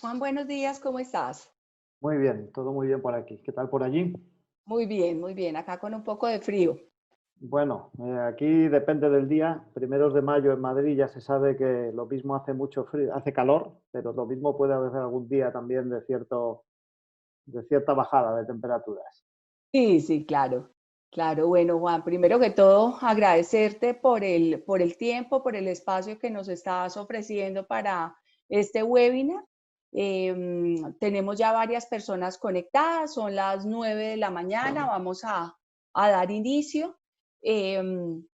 Juan, buenos días, ¿cómo estás? Muy bien, todo muy bien por aquí. ¿Qué tal por allí? Muy bien, acá con un poco de frío. Bueno, aquí depende del día. Primeros de mayo en Madrid ya se sabe que lo mismo hace mucho frío, hace calor, pero lo mismo puede haber algún día también de cierta bajada de temperaturas. Sí, sí, claro, claro. Bueno, Juan, primero que todo, agradecerte por el tiempo, por el espacio que nos estás ofreciendo para este webinar. Tenemos ya varias personas conectadas, son las 9 de la mañana, a dar inicio. Em,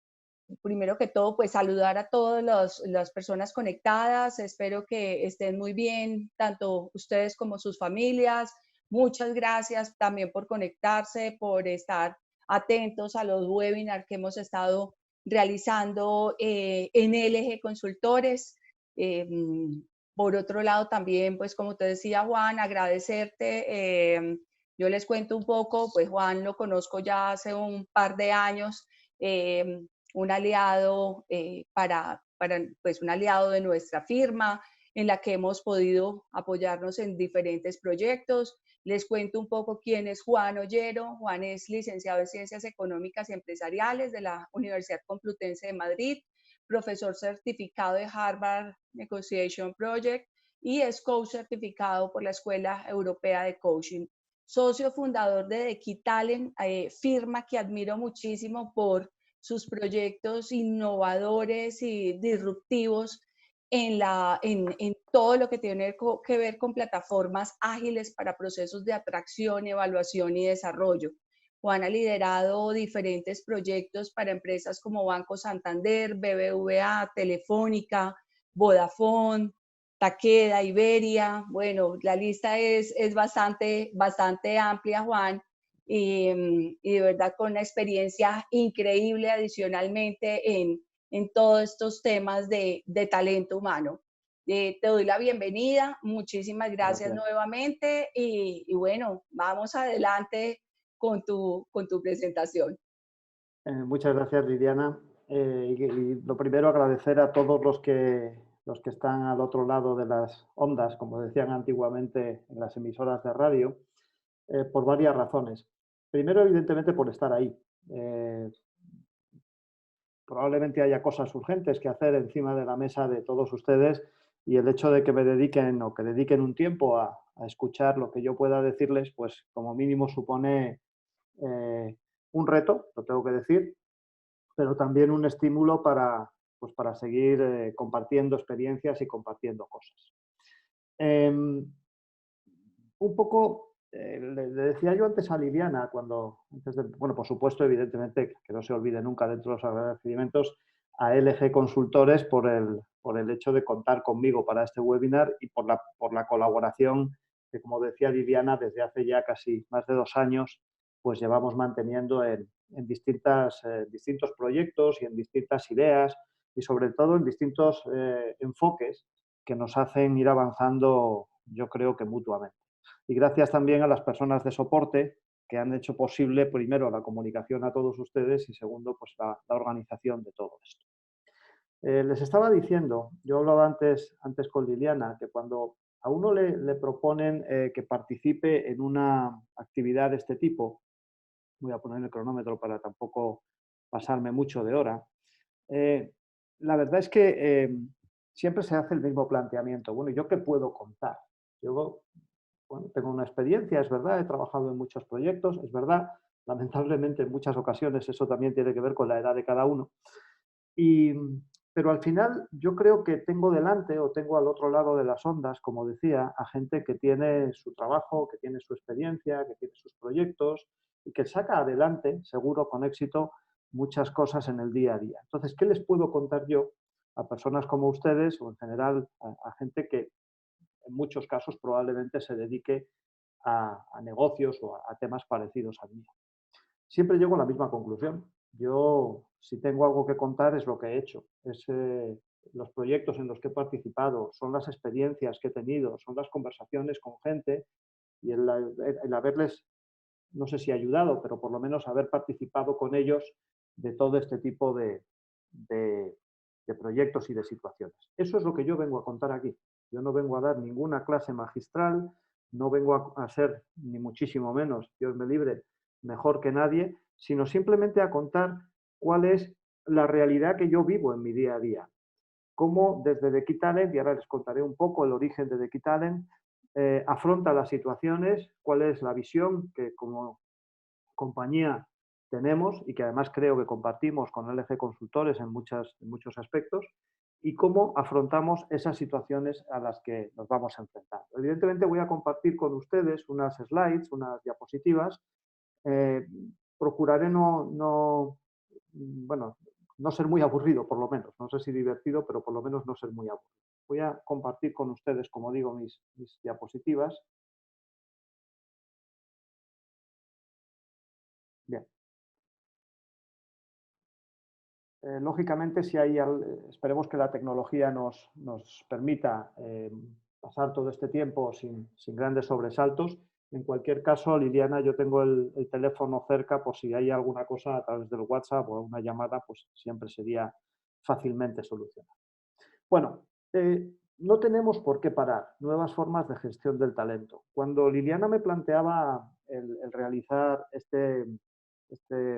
Primero que todo, pues saludar a todas las personas conectadas. Espero que estén muy bien, tanto ustedes como sus familias. Muchas gracias también por conectarse, por estar atentos a los webinars que hemos estado realizando en LG Consultores. Eh, por otro lado, también, pues como te decía Juan, agradecerte. Yo les cuento un poco, pues Juan lo conozco ya hace un par de años. eh, un aliado pues un aliado de nuestra firma, en la que hemos podido apoyarnos en diferentes proyectos. Les cuento un poco quién es Juan Ollero. Juan es licenciado en Ciencias Económicas y Empresariales de la Universidad Complutense de Madrid, profesor certificado de Harvard Negotiation Project y es coach certificado por la Escuela Europea de Coaching. Socio fundador de Equitalent, firma que admiro muchísimo por sus proyectos innovadores y disruptivos en todo lo que tiene que ver con plataformas ágiles para procesos de atracción, evaluación y desarrollo. Juan ha liderado diferentes proyectos para empresas como Banco Santander, BBVA, Telefónica, Vodafone, Takeda, Iberia. Bueno, la lista es bastante amplia, Juan, y de verdad con una experiencia increíble adicionalmente en todos estos temas de talento humano. Te doy la bienvenida, muchísimas gracias Gracias. nuevamente y bueno, vamos adelante con tu presentación. Muchas gracias, Liliana. Y lo primero, agradecer a todos los que están al otro lado de las ondas, como decían antiguamente en las emisoras de radio, por varias razones. Primero, evidentemente, por estar ahí. Eh, Probablemente haya cosas urgentes que hacer encima de la mesa de todos ustedes y el hecho de que me dediquen o que dediquen un tiempo a escuchar lo que yo pueda decirles, pues como mínimo supone eh, un reto, lo tengo que decir, pero también un estímulo para, pues para seguir compartiendo experiencias y compartiendo cosas. Un poco, le decía yo antes a Liliana, bueno, por supuesto, evidentemente, que no se olvide nunca dentro de los agradecimientos a LG Consultores por el hecho de contar conmigo para este webinar y por la colaboración que, como decía Liliana, desde hace ya casi más de 2 años, pues llevamos manteniendo en distintos proyectos y en distintas ideas y sobre todo en distintos enfoques que nos hacen ir avanzando, yo creo que mutuamente. Y gracias también a las personas de soporte que han hecho posible, primero, la comunicación a todos ustedes y segundo, pues la organización de todo esto. Les estaba diciendo, yo hablaba antes con Liliana, que cuando a uno le proponen que participe en una actividad de este tipo, voy a poner el cronómetro para tampoco pasarme mucho de hora, eh, la verdad es que siempre se hace el mismo planteamiento. Bueno, ¿yo qué puedo contar? Yo bueno, tengo una experiencia, es verdad, he trabajado en muchos proyectos, es verdad, lamentablemente en muchas ocasiones eso también tiene que ver con la edad de cada uno. Y, pero al final yo creo que tengo delante o tengo al otro lado de las ondas, como decía, a gente que tiene su trabajo, que tiene su experiencia, que tiene sus proyectos y que saca adelante, seguro, con éxito, muchas cosas en el día a día. Entonces, ¿qué les puedo contar yo a personas como ustedes o en general a gente que en muchos casos probablemente se dedique a negocios o a temas parecidos al mío? Siempre llego a la misma conclusión. Yo, si tengo algo que contar, es lo que he hecho, es los proyectos en los que he participado, son las experiencias que he tenido, son las conversaciones con gente y el haberles, no sé si ayudado, pero por lo menos haber participado con ellos de todo este tipo de proyectos y de situaciones. Eso es lo que yo vengo a contar aquí. Yo no vengo a dar ninguna clase magistral, no vengo a ser, ni muchísimo menos, Dios me libre, mejor que nadie, sino simplemente a contar cuál es la realidad que yo vivo en mi día a día. Cómo desde The Key Talent, y ahora les contaré un poco el origen de The Key Talent, afronta las situaciones, cuál es la visión que como compañía tenemos y que además creo que compartimos con LG Consultores en muchos aspectos, y cómo afrontamos esas situaciones a las que nos vamos enfrentando. Evidentemente voy a compartir con ustedes unas slides, unas diapositivas. Eh, Procuraré bueno, no ser muy aburrido, por lo menos. No sé si divertido, pero por lo menos no ser muy aburrido. Voy a compartir con ustedes, como digo, mis diapositivas. Bien. Lógicamente, si hay, esperemos que la tecnología nos permita pasar todo este tiempo sin grandes sobresaltos. En cualquier caso, Liliana, yo tengo el teléfono cerca por si hay alguna cosa a través del WhatsApp o una llamada, pues siempre sería fácilmente solucionada. Bueno, no tenemos por qué parar. Nuevas formas de gestión del talento. Cuando Liliana me planteaba el realizar este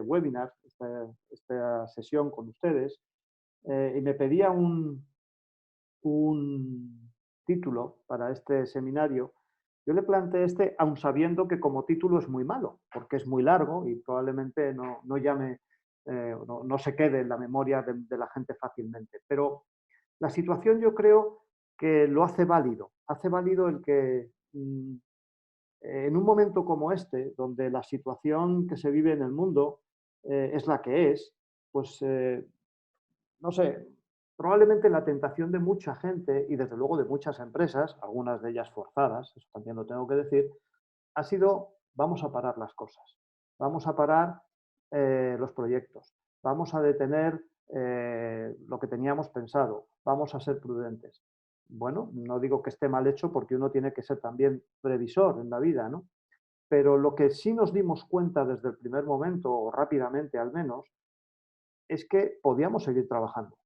webinar, esta sesión con ustedes, y me pedía un título para este seminario, yo le planteé aun sabiendo que como título es muy malo, porque es muy largo y probablemente no llame, no se quede en la memoria de la gente fácilmente. Pero la situación yo creo que lo hace válido el que en un momento como este, donde la situación que se vive en el mundo es la que es, pues no sé, probablemente la tentación de mucha gente y desde luego de muchas empresas, algunas de ellas forzadas, eso también lo tengo que decir, ha sido vamos a parar las cosas, vamos a parar los proyectos, vamos a detener lo que teníamos pensado, vamos a ser prudentes. Bueno, no digo que esté mal hecho porque uno tiene que ser también previsor en la vida, ¿no? Pero lo que sí nos dimos cuenta desde el primer momento, o rápidamente al menos, es que podíamos seguir trabajando,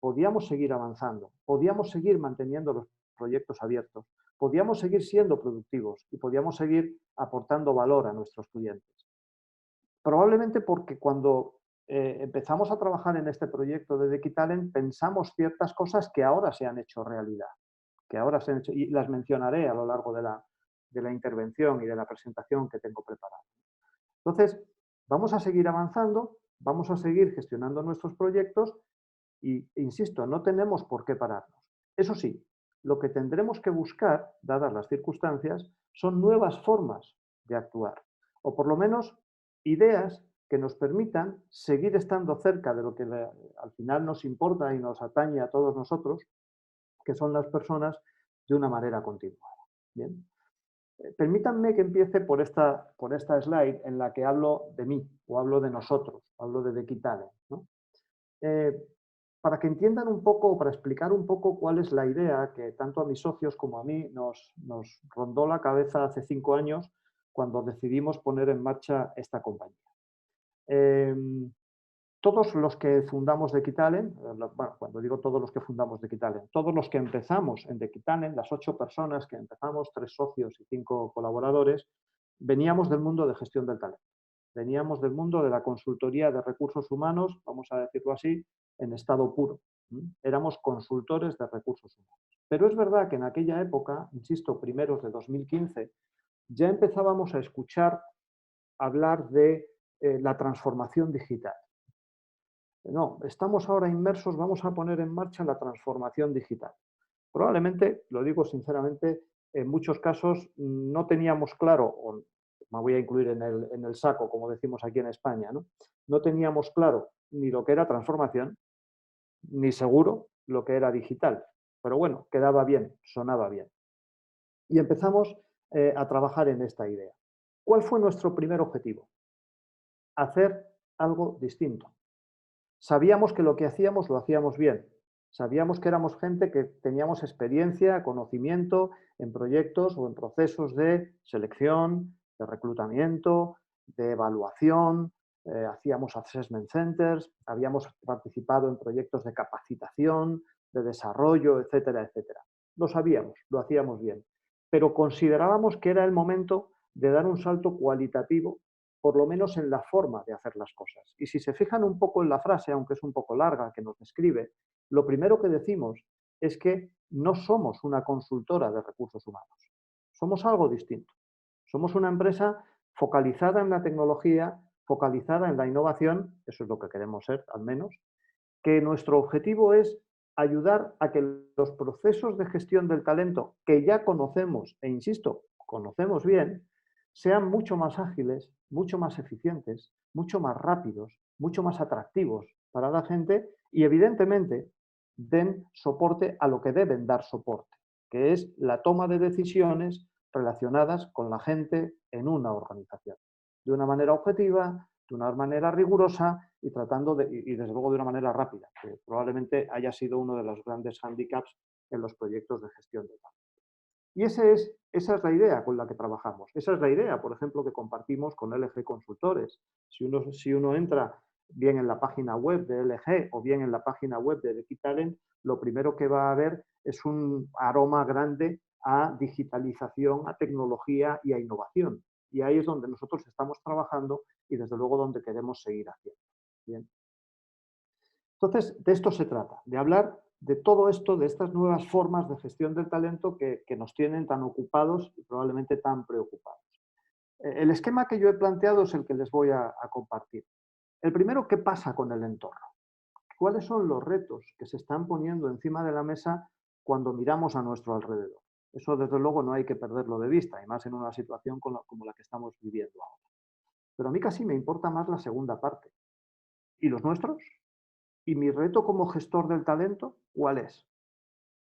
podíamos seguir avanzando, podíamos seguir manteniendo los proyectos abiertos, podíamos seguir siendo productivos y podíamos seguir aportando valor a nuestros clientes. Probablemente porque cuando empezamos a trabajar en este proyecto de The Key Talent pensamos ciertas cosas que ahora se han hecho realidad, que ahora se han hecho, y las mencionaré a lo largo de la intervención y de la presentación que tengo preparada. Entonces, vamos a seguir avanzando, vamos a seguir gestionando nuestros proyectos y, insisto, no tenemos por qué pararnos. Eso sí, lo que tendremos que buscar, dadas las circunstancias, son nuevas formas de actuar, o por lo menos ideas que nos permitan seguir estando cerca de lo que al final nos importa y nos atañe a todos nosotros, que son las personas, de una manera continuada. Bien. Permítanme que empiece por esta slide en la que hablo de mí, o hablo de nosotros, hablo de The Key Talent, ¿no? Para que entiendan un poco, para explicar un poco cuál es la idea que tanto a mis socios como a mí nos rondó la cabeza hace 5 años cuando decidimos poner en marcha esta compañía. Todos los que fundamos The Key Talent, bueno, cuando digo todos los que fundamos The Key Talent, todos los que empezamos en The Key Talent, las 8 personas que empezamos, 3 socios y 5 colaboradores, veníamos del mundo de gestión del talento. Veníamos del mundo de la consultoría de recursos humanos, vamos a decirlo así, en estado puro. Éramos consultores de recursos humanos. Pero es verdad que en aquella época, insisto, primeros de 2015, ya empezábamos a escuchar hablar de la transformación digital. No, estamos ahora inmersos, vamos a poner en marcha la transformación digital. Probablemente, lo digo sinceramente, en muchos casos no teníamos claro, o me voy a incluir en el saco, como decimos aquí en España, ¿no? No teníamos claro ni lo que era transformación, ni seguro lo que era digital. Pero bueno, quedaba bien, sonaba bien. Y empezamos a trabajar en esta idea. ¿Cuál fue nuestro primer objetivo? Hacer algo distinto. Sabíamos que lo que hacíamos lo hacíamos bien. Sabíamos que éramos gente que teníamos experiencia, conocimiento en proyectos o en procesos de selección, de reclutamiento, de evaluación, hacíamos assessment centers, habíamos participado en proyectos de capacitación, de desarrollo, etcétera, etcétera. lo sabíamos, lo hacíamos bien, pero considerábamos que era el momento de dar un salto cualitativo, por lo menos en la forma de hacer las cosas. Y si se fijan un poco en la frase, aunque es un poco larga, que nos describe, lo primero que decimos es que no somos una consultora de recursos humanos, somos algo distinto. Somos una empresa focalizada en la tecnología, focalizada en la innovación, eso es lo que queremos ser al menos, que nuestro objetivo es ayudar a que los procesos de gestión del talento que ya conocemos, e insisto, conocemos bien, sean mucho más ágiles, mucho más eficientes, mucho más rápidos, mucho más atractivos para la gente y evidentemente den soporte a lo que deben dar soporte, que es la toma de decisiones relacionadas con la gente en una organización, de una manera objetiva, de una manera rigurosa y tratando y desde luego de una manera rápida, que probablemente haya sido uno de los grandes hándicaps en los proyectos de gestión de talento. Y esa es la idea con la que trabajamos. Esa es la idea, por ejemplo, que compartimos con LG Consultores. Si uno entra bien en la página web de LG o bien en la página web de Equitalent, lo primero que va a ver es un aroma grande a digitalización, a tecnología y a innovación. Y ahí es donde nosotros estamos trabajando y desde luego donde queremos seguir haciendo. Bien. Entonces, de esto se trata, de hablar de todo esto, de estas nuevas formas de gestión del talento que nos tienen tan ocupados y probablemente tan preocupados. El esquema que yo he planteado es el que les voy a compartir. El primero, ¿qué pasa con el entorno? ¿Cuáles son los retos que se están poniendo encima de la mesa cuando miramos a nuestro alrededor? Eso, desde luego, no hay que perderlo de vista, y más en una situación como la que estamos viviendo ahora. Pero a mí casi me importa más la segunda parte. ¿Y los nuestros? ¿Y mi reto como gestor del talento cuál es?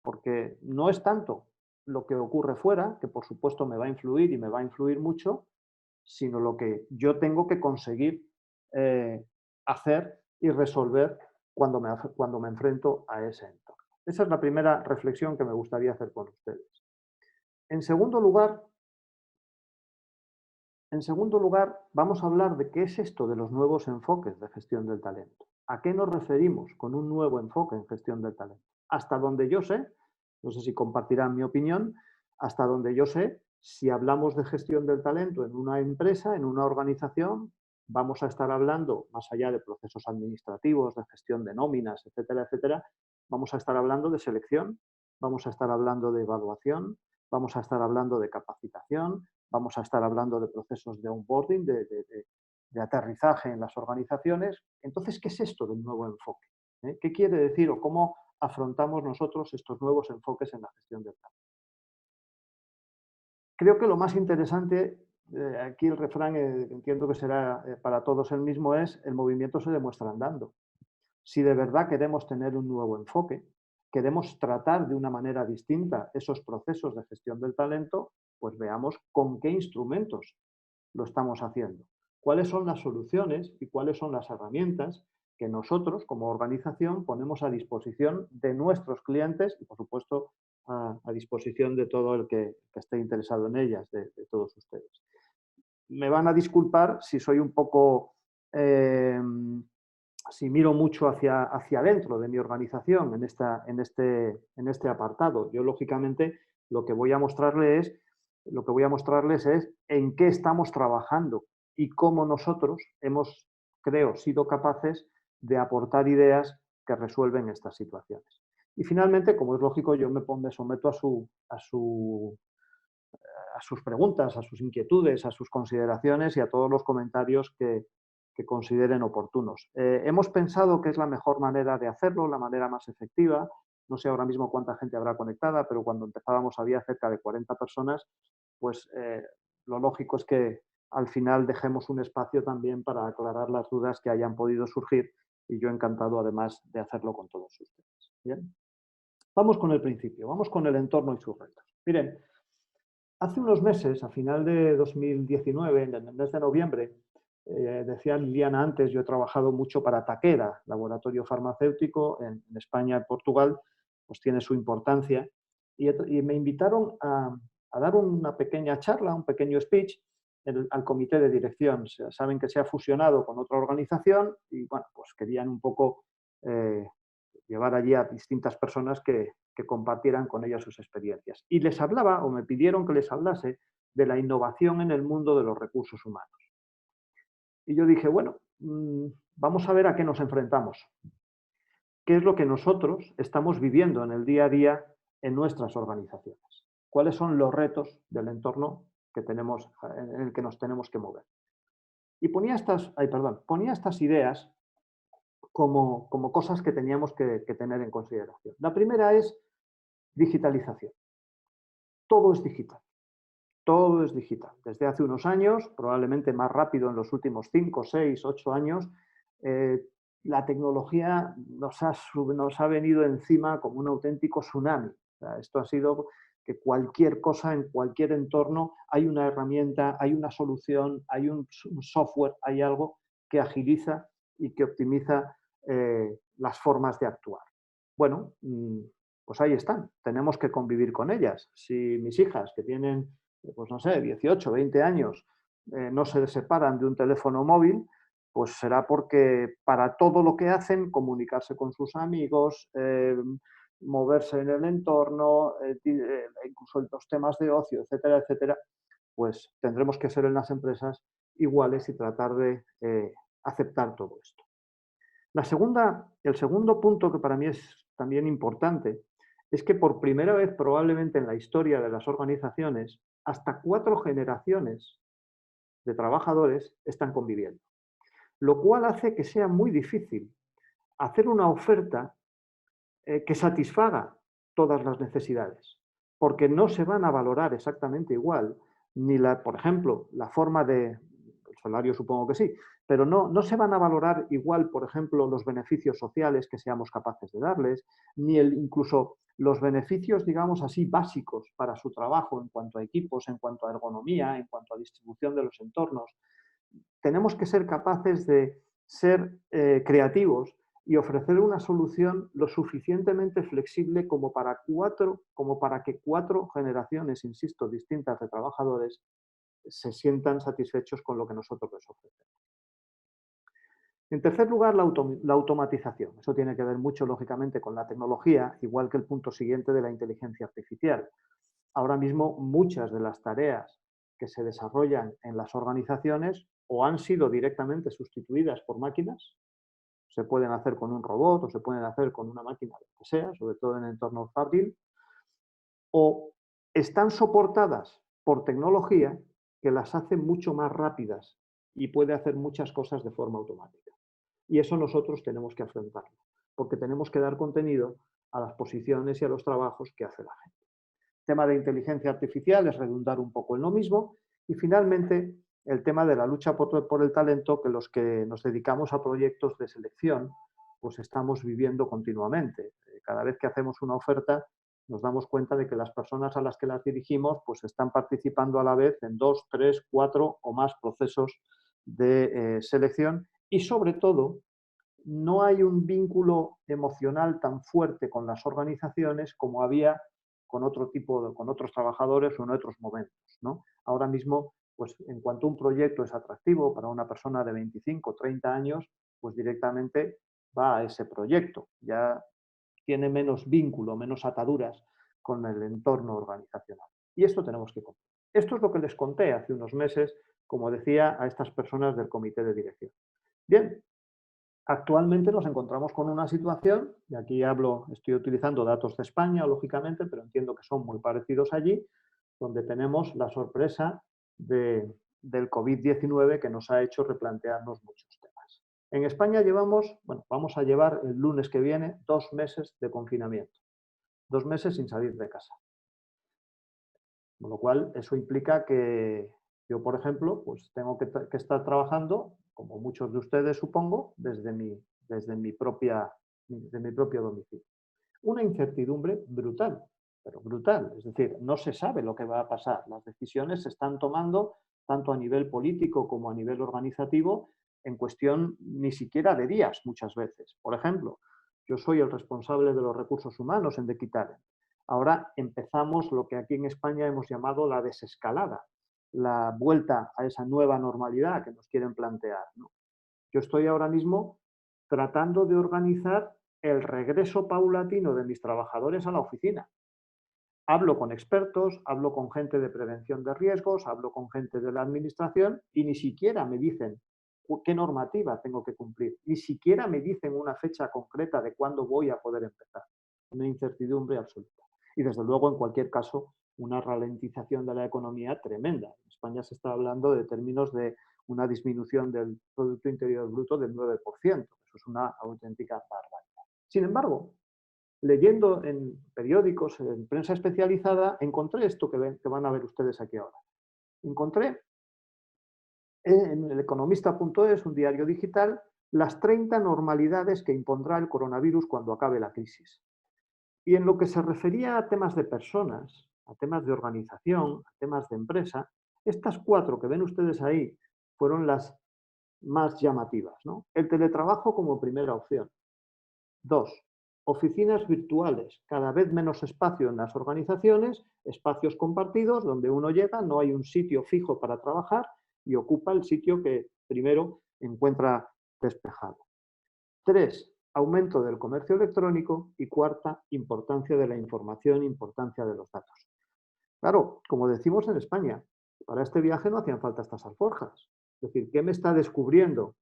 Porque no es tanto lo que ocurre fuera, que por supuesto me va a influir y me va a influir mucho, sino lo que yo tengo que conseguir hacer y resolver cuando me enfrento a ese entorno. Esa es la primera reflexión que me gustaría hacer con ustedes. En segundo lugar, vamos a hablar de qué es esto de los nuevos enfoques de gestión del talento. ¿A qué nos referimos con un nuevo enfoque en gestión del talento? Hasta donde yo sé, no sé si compartirán mi opinión, hasta donde yo sé, si hablamos de gestión del talento en una empresa, en una organización, vamos a estar hablando, más allá de procesos administrativos, de gestión de nóminas, etcétera, etcétera, vamos a estar hablando de selección, vamos a estar hablando de evaluación, vamos a estar hablando de capacitación, vamos a estar hablando de procesos de onboarding, de aterrizaje en las organizaciones. Entonces, ¿qué es esto del nuevo enfoque? ¿Qué quiere decir o cómo afrontamos nosotros estos nuevos enfoques en la gestión del talento? Creo que lo más interesante, aquí el refrán, entiendo que será para todos el mismo, es el movimiento se demuestra andando. Si de verdad queremos tener un nuevo enfoque, queremos tratar de una manera distinta esos procesos de gestión del talento, pues veamos con qué instrumentos lo estamos haciendo. ¿Cuáles son las soluciones y cuáles son las herramientas que nosotros, como organización, ponemos a disposición de nuestros clientes y, por supuesto, a disposición de todo el que esté interesado en ellas, de todos ustedes? Me van a disculpar si soy un poco, si miro mucho hacia adentro de mi organización en este apartado. Yo, lógicamente, lo que voy a mostrarles es en qué estamos trabajando y cómo nosotros hemos, creo, sido capaces de aportar ideas que resuelven estas situaciones. Y finalmente, como es lógico, yo me someto a sus preguntas, a sus inquietudes, a sus consideraciones y a todos los comentarios que consideren oportunos. Hemos pensado que es la mejor manera de hacerlo, la manera más efectiva. No sé ahora mismo cuánta gente habrá conectada, pero cuando empezábamos había cerca de 40 personas, pues lo lógico es que al final dejemos un espacio también para aclarar las dudas que hayan podido surgir y yo encantado además de hacerlo con todos ustedes. ¿Bien? Vamos con el principio, vamos con el entorno y sus retos. Miren, hace unos meses, a final de 2019, en el mes de noviembre, decía Liliana antes, yo he trabajado mucho para Takeda, laboratorio farmacéutico en España y Portugal, pues tiene su importancia, y me invitaron a dar una pequeña charla, un pequeño speech al comité de dirección. O sea, saben que se ha fusionado con otra organización y bueno, pues querían un poco llevar allí a distintas personas que que compartieran con ellas sus experiencias. Y les hablaba, o me pidieron que les hablase, de la innovación en el mundo de los recursos humanos. Y yo dije, bueno, vamos a ver a qué nos enfrentamos. ¿Qué es lo que nosotros estamos viviendo en el día a día en nuestras organizaciones? ¿Cuáles son los retos del entorno que tenemos, en el que nos tenemos que mover? Y ponía estas ideas como cosas que teníamos que tener en consideración. La primera es digitalización. Todo es digital. Todo es digital. Desde hace unos años, probablemente más rápido en los últimos 5, 6, 8 años, la tecnología nos ha venido encima como un auténtico tsunami. O sea, esto ha sido que cualquier cosa, en cualquier entorno, hay una herramienta, hay una solución, hay un software, hay algo que agiliza y que optimiza las formas de actuar. Bueno, pues ahí están. Tenemos que convivir con ellas. Si mis hijas, que tienen pues no sé, 18, 20 años, no se separan de un teléfono móvil, pues será porque para todo lo que hacen, comunicarse con sus amigos, moverse en el entorno, incluso los temas de ocio, etcétera, etcétera, pues tendremos que ser en las empresas iguales y tratar de aceptar todo esto. El segundo punto que para mí es también importante es que por primera vez probablemente en la historia de las organizaciones, hasta 4 generaciones de trabajadores están conviviendo, lo cual hace que sea muy difícil hacer una oferta que satisfaga todas las necesidades, porque no se van a valorar exactamente igual, ni por ejemplo, la forma el salario supongo que sí, pero no se van a valorar igual, por ejemplo, los beneficios sociales que seamos capaces de darles, ni incluso los beneficios, digamos así, básicos para su trabajo en cuanto a equipos, en cuanto a ergonomía, en cuanto a distribución de los entornos. Tenemos que ser capaces de ser creativos y ofrecer una solución lo suficientemente flexible como para que 4 generaciones, insisto, distintas de trabajadores se sientan satisfechos con lo que nosotros les ofrecemos. En tercer lugar, la automatización. Eso tiene que ver mucho, lógicamente, con la tecnología, igual que el punto siguiente de la inteligencia artificial. Ahora mismo, muchas de las tareas que se desarrollan en las organizaciones o han sido directamente sustituidas por máquinas, se pueden hacer con un robot o se pueden hacer con una máquina, lo que sea, sobre todo en entornos fácil, o están soportadas por tecnología que las hace mucho más rápidas y puede hacer muchas cosas de forma automática. Y eso nosotros tenemos que afrontarlo, porque tenemos que dar contenido a las posiciones y a los trabajos que hace la gente. El tema de inteligencia artificial es redundar un poco en lo mismo. Y finalmente, el tema de la lucha por el talento, que los que nos dedicamos a proyectos de selección, pues estamos viviendo continuamente. Cada vez que hacemos una oferta, nos damos cuenta de que las personas a las que las dirigimos pues están participando a la vez en 2, 3, 4 o más procesos de selección y sobre todo no hay un vínculo emocional tan fuerte con las organizaciones como había con con otros trabajadores o en otros momentos, ¿no? Ahora mismo, pues en cuanto un proyecto es atractivo para una persona de 25 o 30 años, pues directamente va a ese proyecto. Ya tiene menos vínculo, menos ataduras con el entorno organizacional. Y esto tenemos que cumplir. Esto es lo que les conté hace unos meses, como decía, a estas personas del comité de dirección. Bien, actualmente nos encontramos con una situación, y aquí estoy utilizando datos de España, lógicamente, pero entiendo que son muy parecidos allí, donde tenemos la sorpresa del COVID-19 que nos ha hecho replantearnos muchos temas. En España vamos a llevar el lunes que viene 2 meses de confinamiento, 2 meses sin salir de casa. Con lo cual, eso implica que yo, por ejemplo, pues tengo que estar trabajando, como muchos de ustedes supongo, desde mi propio domicilio. Una incertidumbre brutal, pero brutal. Es decir, no se sabe lo que va a pasar. Las decisiones se están tomando tanto a nivel político como a nivel organizativo en cuestión ni siquiera de días muchas veces. Por ejemplo, yo soy el responsable de los recursos humanos en The Kitalen. Ahora empezamos lo que aquí en España hemos llamado la desescalada, la vuelta a esa nueva normalidad que nos quieren plantear, ¿no? Yo estoy ahora mismo tratando de organizar el regreso paulatino de mis trabajadores a la oficina. Hablo con expertos, hablo con gente de prevención de riesgos, hablo con gente de la administración y ni siquiera me dicen qué normativa tengo que cumplir, ni siquiera me dicen una fecha concreta de cuándo voy a poder empezar. Una incertidumbre absoluta. Y desde luego, en cualquier caso, una ralentización de la economía tremenda. En España se está hablando de términos de una disminución del Producto Interior Bruto del 9%. Eso es una auténtica barbaridad. Sin embargo, leyendo en periódicos, en prensa especializada, encontré esto que van a ver ustedes aquí ahora. Encontré en eleconomista.es, un diario digital, las 30 normalidades que impondrá el coronavirus cuando acabe la crisis. Y en lo que se refería a temas de personas, a temas de organización, a temas de empresa, estas 4 que ven ustedes ahí fueron las más llamativas, ¿no? El teletrabajo como primera opción. 2. Oficinas virtuales, cada vez menos espacio en las organizaciones, espacios compartidos donde uno llega, no hay un sitio fijo para trabajar y ocupa el sitio que primero encuentra despejado. 3. Aumento del comercio electrónico y 4, importancia de la información, importancia de los datos. Claro, como decimos en España, para este viaje no hacían falta estas alforjas. Es decir, ¿qué me está descubriendo?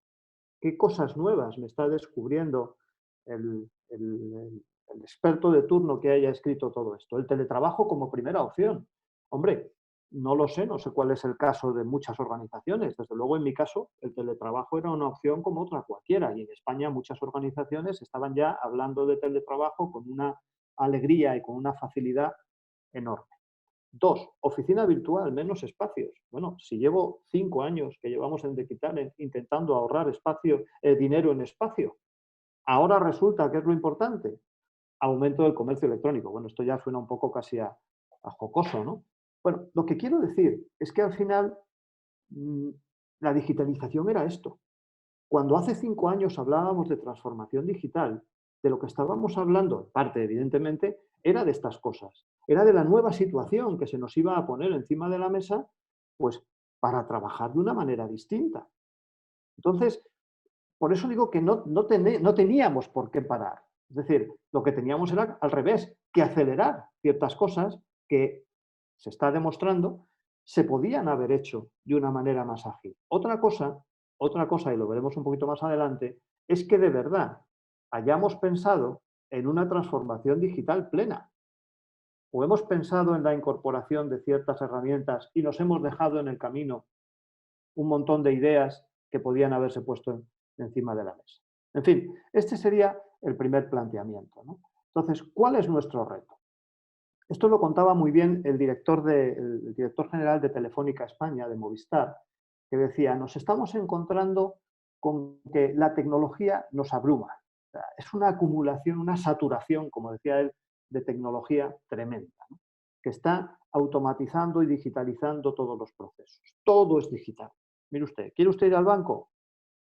¿Qué cosas nuevas me está descubriendo el experto de turno que haya escrito todo esto? El teletrabajo como primera opción. Hombre, no lo sé, no sé cuál es el caso de muchas organizaciones. Desde luego, en mi caso, el teletrabajo era una opción como otra cualquiera. Y en España muchas organizaciones estaban ya hablando de teletrabajo con una alegría y con una facilidad enorme. 2, oficina virtual, menos espacios. Bueno, si llevo 5 años que llevamos en Digital intentando ahorrar espacio, dinero en espacio, ahora resulta que es lo importante, aumento del comercio electrónico. Bueno, esto ya suena un poco casi a jocoso, ¿no? Bueno, lo que quiero decir es que al final la digitalización era esto. Cuando hace 5 años hablábamos de transformación digital, de lo que estábamos hablando, en parte evidentemente, era de estas cosas. Era de la nueva situación que se nos iba a poner encima de la mesa, pues para trabajar de una manera distinta. Entonces, por eso digo que no teníamos por qué parar. Es decir, lo que teníamos era al revés, que acelerar ciertas cosas que se está demostrando se podían haber hecho de una manera más ágil. Otra cosa, y lo veremos un poquito más adelante, es que de verdad hayamos pensado en una transformación digital plena. O hemos pensado en la incorporación de ciertas herramientas y nos hemos dejado en el camino un montón de ideas que podían haberse puesto encima de la mesa. En fin, este sería el primer planteamiento, ¿no? Entonces, ¿cuál es nuestro reto? Esto lo contaba muy bien el director general de Telefónica España, de Movistar, que decía, nos estamos encontrando con que la tecnología nos abruma. O sea, es una acumulación, una saturación, como decía él, de tecnología tremenda, ¿no? Que está automatizando y digitalizando todos los procesos. Todo es digital. Mire usted, ¿quiere usted ir al banco?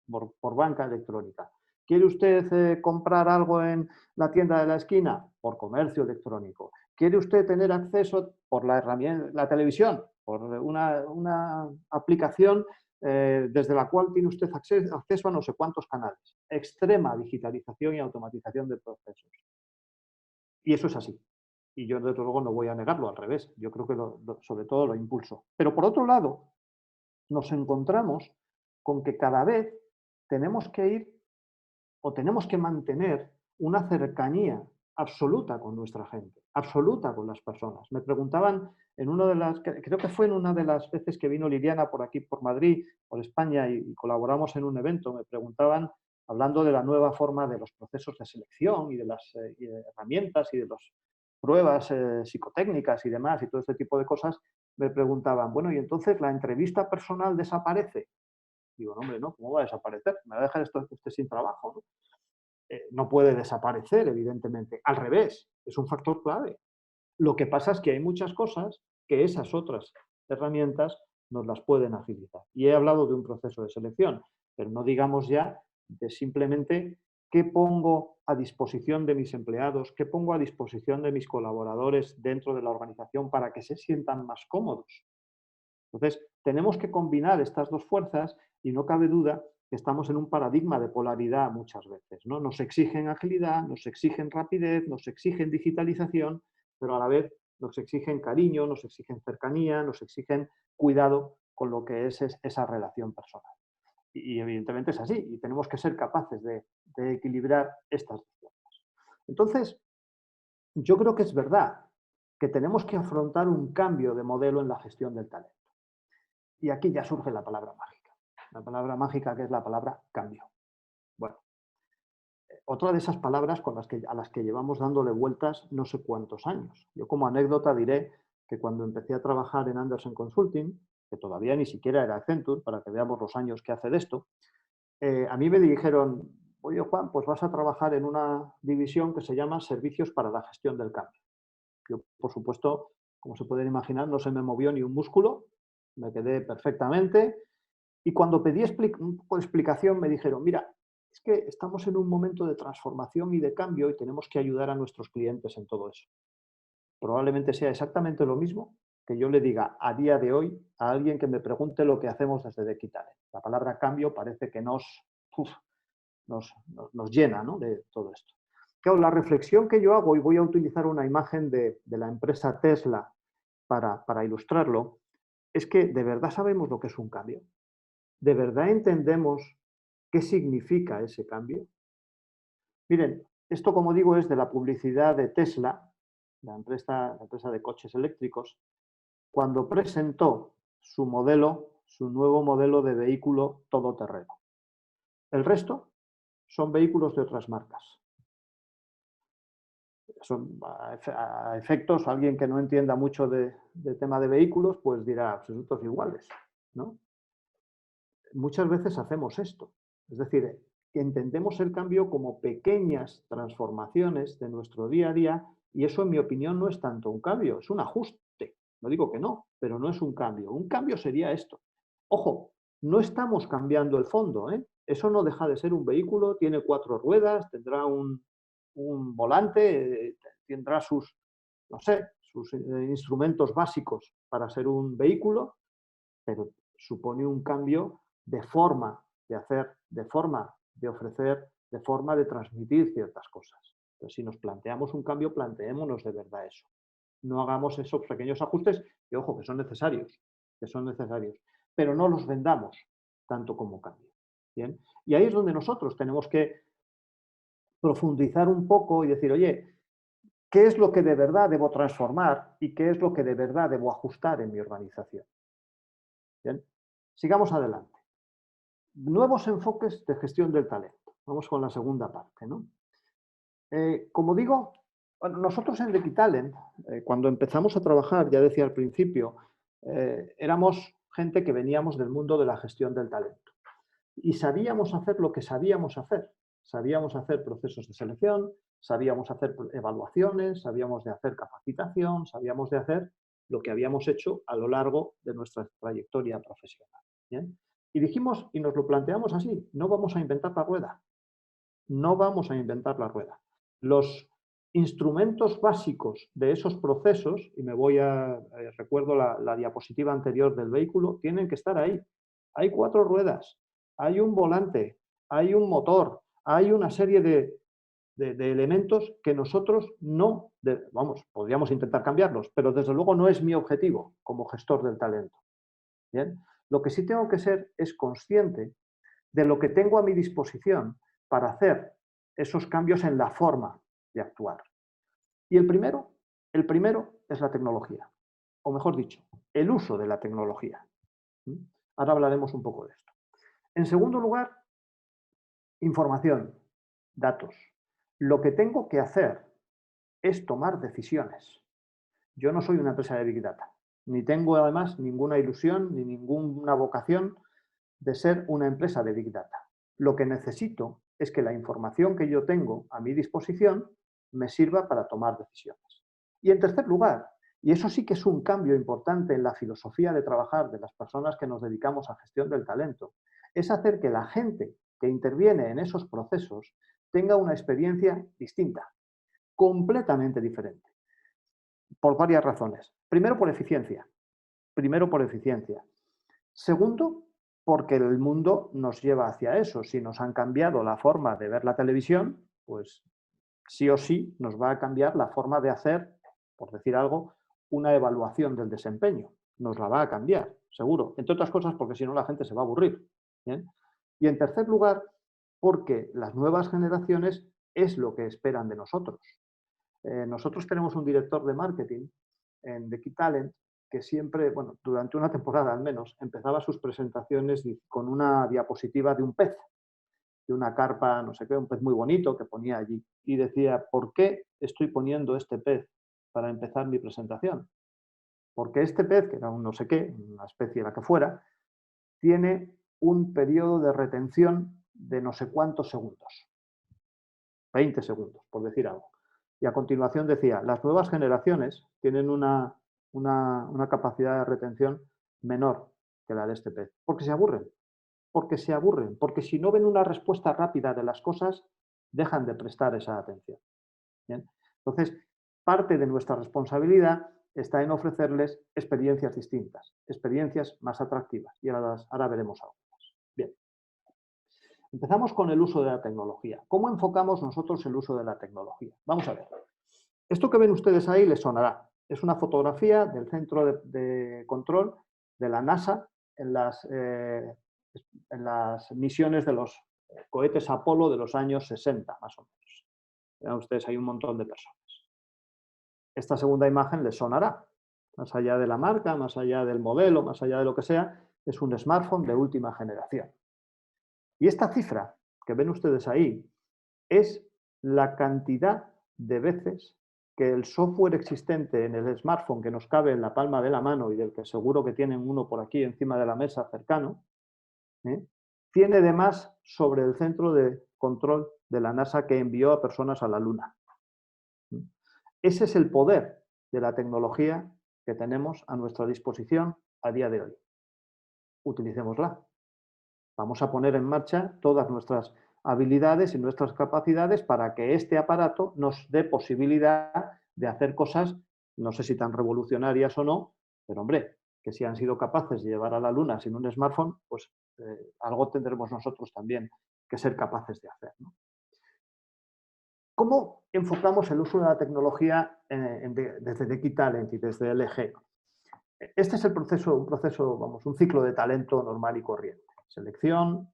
Por banca electrónica. ¿Quiere usted comprar algo en la tienda de la esquina? Por comercio electrónico. ¿Quiere usted tener acceso por la herramienta, la televisión? Por una aplicación desde la cual tiene usted acceso a no sé cuántos canales. Extrema digitalización y automatización de procesos. Y eso es así. Y yo, desde luego, no voy a negarlo, al revés. Yo creo que sobre todo lo impulso. Pero por otro lado, nos encontramos con que cada vez tenemos que ir o tenemos que mantener una cercanía absoluta con nuestra gente, absoluta con las personas. Me preguntaban en una de las, creo que fue en una de las veces que vino Liliana por aquí, por Madrid, por España, y colaboramos en un evento, me preguntaban, hablando de la nueva forma de los procesos de selección y de las herramientas y de las pruebas psicotécnicas y demás, y todo este tipo de cosas, me preguntaban, bueno, y entonces la entrevista personal desaparece. Digo, no, hombre, no, ¿cómo va a desaparecer? Me va a dejar usted sin trabajo, ¿no? No puede desaparecer, evidentemente. Al revés, es un factor clave. Lo que pasa es que hay muchas cosas que esas otras herramientas nos las pueden agilizar. Y he hablado de un proceso de selección, pero no digamos ya de simplemente qué pongo a disposición de mis empleados, qué pongo a disposición de mis colaboradores dentro de la organización para que se sientan más cómodos. Entonces, tenemos que combinar estas dos fuerzas y no cabe duda que estamos en un paradigma de polaridad muchas veces, ¿no? Nos exigen agilidad, nos exigen rapidez, nos exigen digitalización, pero a la vez nos exigen cariño, nos exigen cercanía, nos exigen cuidado con lo que es esa relación personal. Y evidentemente es así, y tenemos que ser capaces de equilibrar estas dos cosas. Entonces, yo creo que es verdad que tenemos que afrontar un cambio de modelo en la gestión del talento. Y aquí ya surge la palabra mágica que es la palabra cambio. Bueno, otra de esas palabras a las que llevamos dándole vueltas no sé cuántos años. Yo como anécdota diré que cuando empecé a trabajar en Andersen Consulting, que todavía ni siquiera era Accenture, para que veamos los años que hace de esto, a mí me dijeron, oye Juan, pues vas a trabajar en una división que se llama Servicios para la Gestión del Cambio. Yo, por supuesto, como se pueden imaginar, no se me movió ni un músculo, me quedé perfectamente. Y cuando pedí un poco de explicación me dijeron, mira, es que estamos en un momento de transformación y de cambio y tenemos que ayudar a nuestros clientes en todo eso. Probablemente sea exactamente lo mismo que yo le diga a día de hoy a alguien que me pregunte lo que hacemos desde DeQuitalent. La palabra cambio parece que nos llena, ¿no?, de todo esto. Claro, la reflexión que yo hago, y voy a utilizar una imagen de la empresa Tesla para ilustrarlo, es que de verdad sabemos lo que es un cambio. ¿De verdad entendemos qué significa ese cambio? Miren, esto, como digo, es de la publicidad de Tesla, la empresa de coches eléctricos, cuando presentó su nuevo modelo de vehículo todoterreno. El resto son vehículos de otras marcas. Son, a efectos, alguien que no entienda mucho de tema de vehículos, pues dirá, son todos iguales, ¿no? Muchas veces hacemos esto. Es decir, que entendemos el cambio como pequeñas transformaciones de nuestro día a día y eso, en mi opinión, no es tanto un cambio, es un ajuste. No digo que no, pero no es un cambio. Un cambio sería esto. Ojo, no estamos cambiando el fondo, ¿eh? Eso no deja de ser un vehículo, tiene 4 ruedas, tendrá un volante, tendrá sus, no sé, sus instrumentos básicos para ser un vehículo, pero supone un cambio de forma de hacer, de forma de ofrecer, de forma de transmitir ciertas cosas. Entonces, si nos planteamos un cambio, planteémonos de verdad eso. No hagamos esos pequeños ajustes, que ojo, que son necesarios, pero no los vendamos tanto como cambio. ¿Bien? Y ahí es donde nosotros tenemos que profundizar un poco y decir, oye, ¿qué es lo que de verdad debo transformar y qué es lo que de verdad debo ajustar en mi organización? Bien, sigamos adelante. Nuevos enfoques de gestión del talento. Vamos con la segunda parte, ¿no? Como digo, bueno, nosotros en DeQuitalent, cuando empezamos a trabajar, ya decía al principio, éramos gente que veníamos del mundo de la gestión del talento. Y sabíamos hacer lo que sabíamos hacer. Sabíamos hacer procesos de selección, sabíamos hacer evaluaciones, sabíamos de hacer capacitación, sabíamos de hacer lo que habíamos hecho a lo largo de nuestra trayectoria profesional. ¿Bien? Y dijimos, y nos lo planteamos así, no vamos a inventar la rueda. No vamos a inventar la rueda. Los instrumentos básicos de esos procesos, y recuerdo la diapositiva anterior del vehículo, tienen que estar ahí. Hay 4 ruedas, hay un volante, hay un motor, hay una serie de elementos que nosotros podríamos intentar cambiarlos, pero desde luego no es mi objetivo como gestor del talento. ¿Bien? Lo que sí tengo que ser es consciente de lo que tengo a mi disposición para hacer esos cambios en la forma de actuar. Y el primero es la tecnología, o mejor dicho, el uso de la tecnología. Ahora hablaremos un poco de esto. En segundo lugar, información, datos. Lo que tengo que hacer es tomar decisiones. Yo no soy una empresa de Big Data, ni tengo además ninguna ilusión ni ninguna vocación de ser una empresa de Big Data. Lo que necesito es que la información que yo tengo a mi disposición me sirva para tomar decisiones. Y en tercer lugar, y eso sí que es un cambio importante en la filosofía de trabajar de las personas que nos dedicamos a gestión del talento, es hacer que la gente que interviene en esos procesos tenga una experiencia distinta, completamente diferente, por varias razones. Primero, por eficiencia. Segundo, porque el mundo nos lleva hacia eso. Si nos han cambiado la forma de ver la televisión, pues sí o sí nos va a cambiar la forma de hacer, por decir algo, una evaluación del desempeño. Nos la va a cambiar, seguro. Entre otras cosas porque si no la gente se va a aburrir. ¿Bien? Y en tercer lugar, porque las nuevas generaciones es lo que esperan de nosotros. Nosotros tenemos un director de marketing en The Key Talent que siempre, bueno, durante una temporada al menos, empezaba sus presentaciones con una diapositiva de un pez, de una carpa, no sé qué, un pez muy bonito que ponía allí. Y decía, ¿por qué estoy poniendo este pez para empezar mi presentación? Porque este pez, que era un no sé qué, una especie la que fuera, tiene un periodo de retención de no sé cuántos segundos. 20 segundos, por decir algo. Y a continuación decía, las nuevas generaciones tienen una capacidad de retención menor que la de este pez, porque se aburren, porque si no ven una respuesta rápida de las cosas, dejan de prestar esa atención. ¿Bien? Entonces, parte de nuestra responsabilidad está en ofrecerles experiencias distintas, experiencias más atractivas, y ahora veremos algunas. Bien. Empezamos con el uso de la tecnología. ¿Cómo enfocamos nosotros el uso de la tecnología? Vamos a ver. Esto que ven ustedes ahí les sonará. Es una fotografía del centro de control de la NASA en las misiones de los cohetes Apolo de los años 60, más o menos. Vean ustedes, hay un montón de personas. Esta segunda imagen les sonará. Más allá de la marca, más allá del modelo, más allá de lo que sea, es un smartphone de última generación. Y esta cifra que ven ustedes ahí es la cantidad de veces que el software existente en el smartphone que nos cabe en la palma de la mano y del que seguro que tienen uno por aquí encima de la mesa cercano, tiene de más sobre el centro de control de la NASA que envió a personas a la Luna. Ese es el poder de la tecnología que tenemos a nuestra disposición a día de hoy. Utilicémosla. Vamos a poner en marcha todas nuestras habilidades y nuestras capacidades para que este aparato nos dé posibilidad de hacer cosas, no sé si tan revolucionarias o no, pero hombre, que si han sido capaces de llevar a la Luna sin un smartphone, pues algo tendremos nosotros también que ser capaces de hacer, ¿no? ¿Cómo enfocamos el uso de la tecnología desde The Key Talent y desde LG? Este es el proceso, un ciclo de talento normal y corriente. Selección,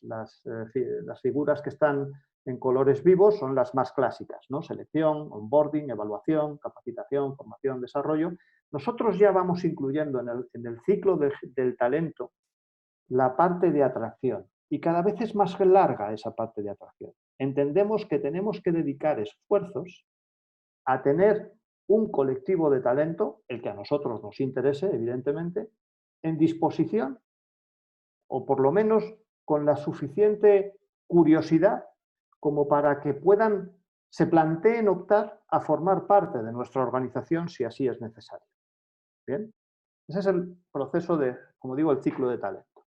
las figuras que están en colores vivos son las más clásicas, ¿no? Selección, onboarding, evaluación, capacitación, formación, desarrollo. Nosotros ya vamos incluyendo en el ciclo del talento la parte de atracción y cada vez es más larga esa parte de atracción. Entendemos que tenemos que dedicar esfuerzos a tener un colectivo de talento, el que a nosotros nos interese, evidentemente, en disposición, o por lo menos con la suficiente curiosidad como para que se planteen optar a formar parte de nuestra organización si así es necesario. ¿Bien? Ese es el proceso de, como digo, el ciclo de talento.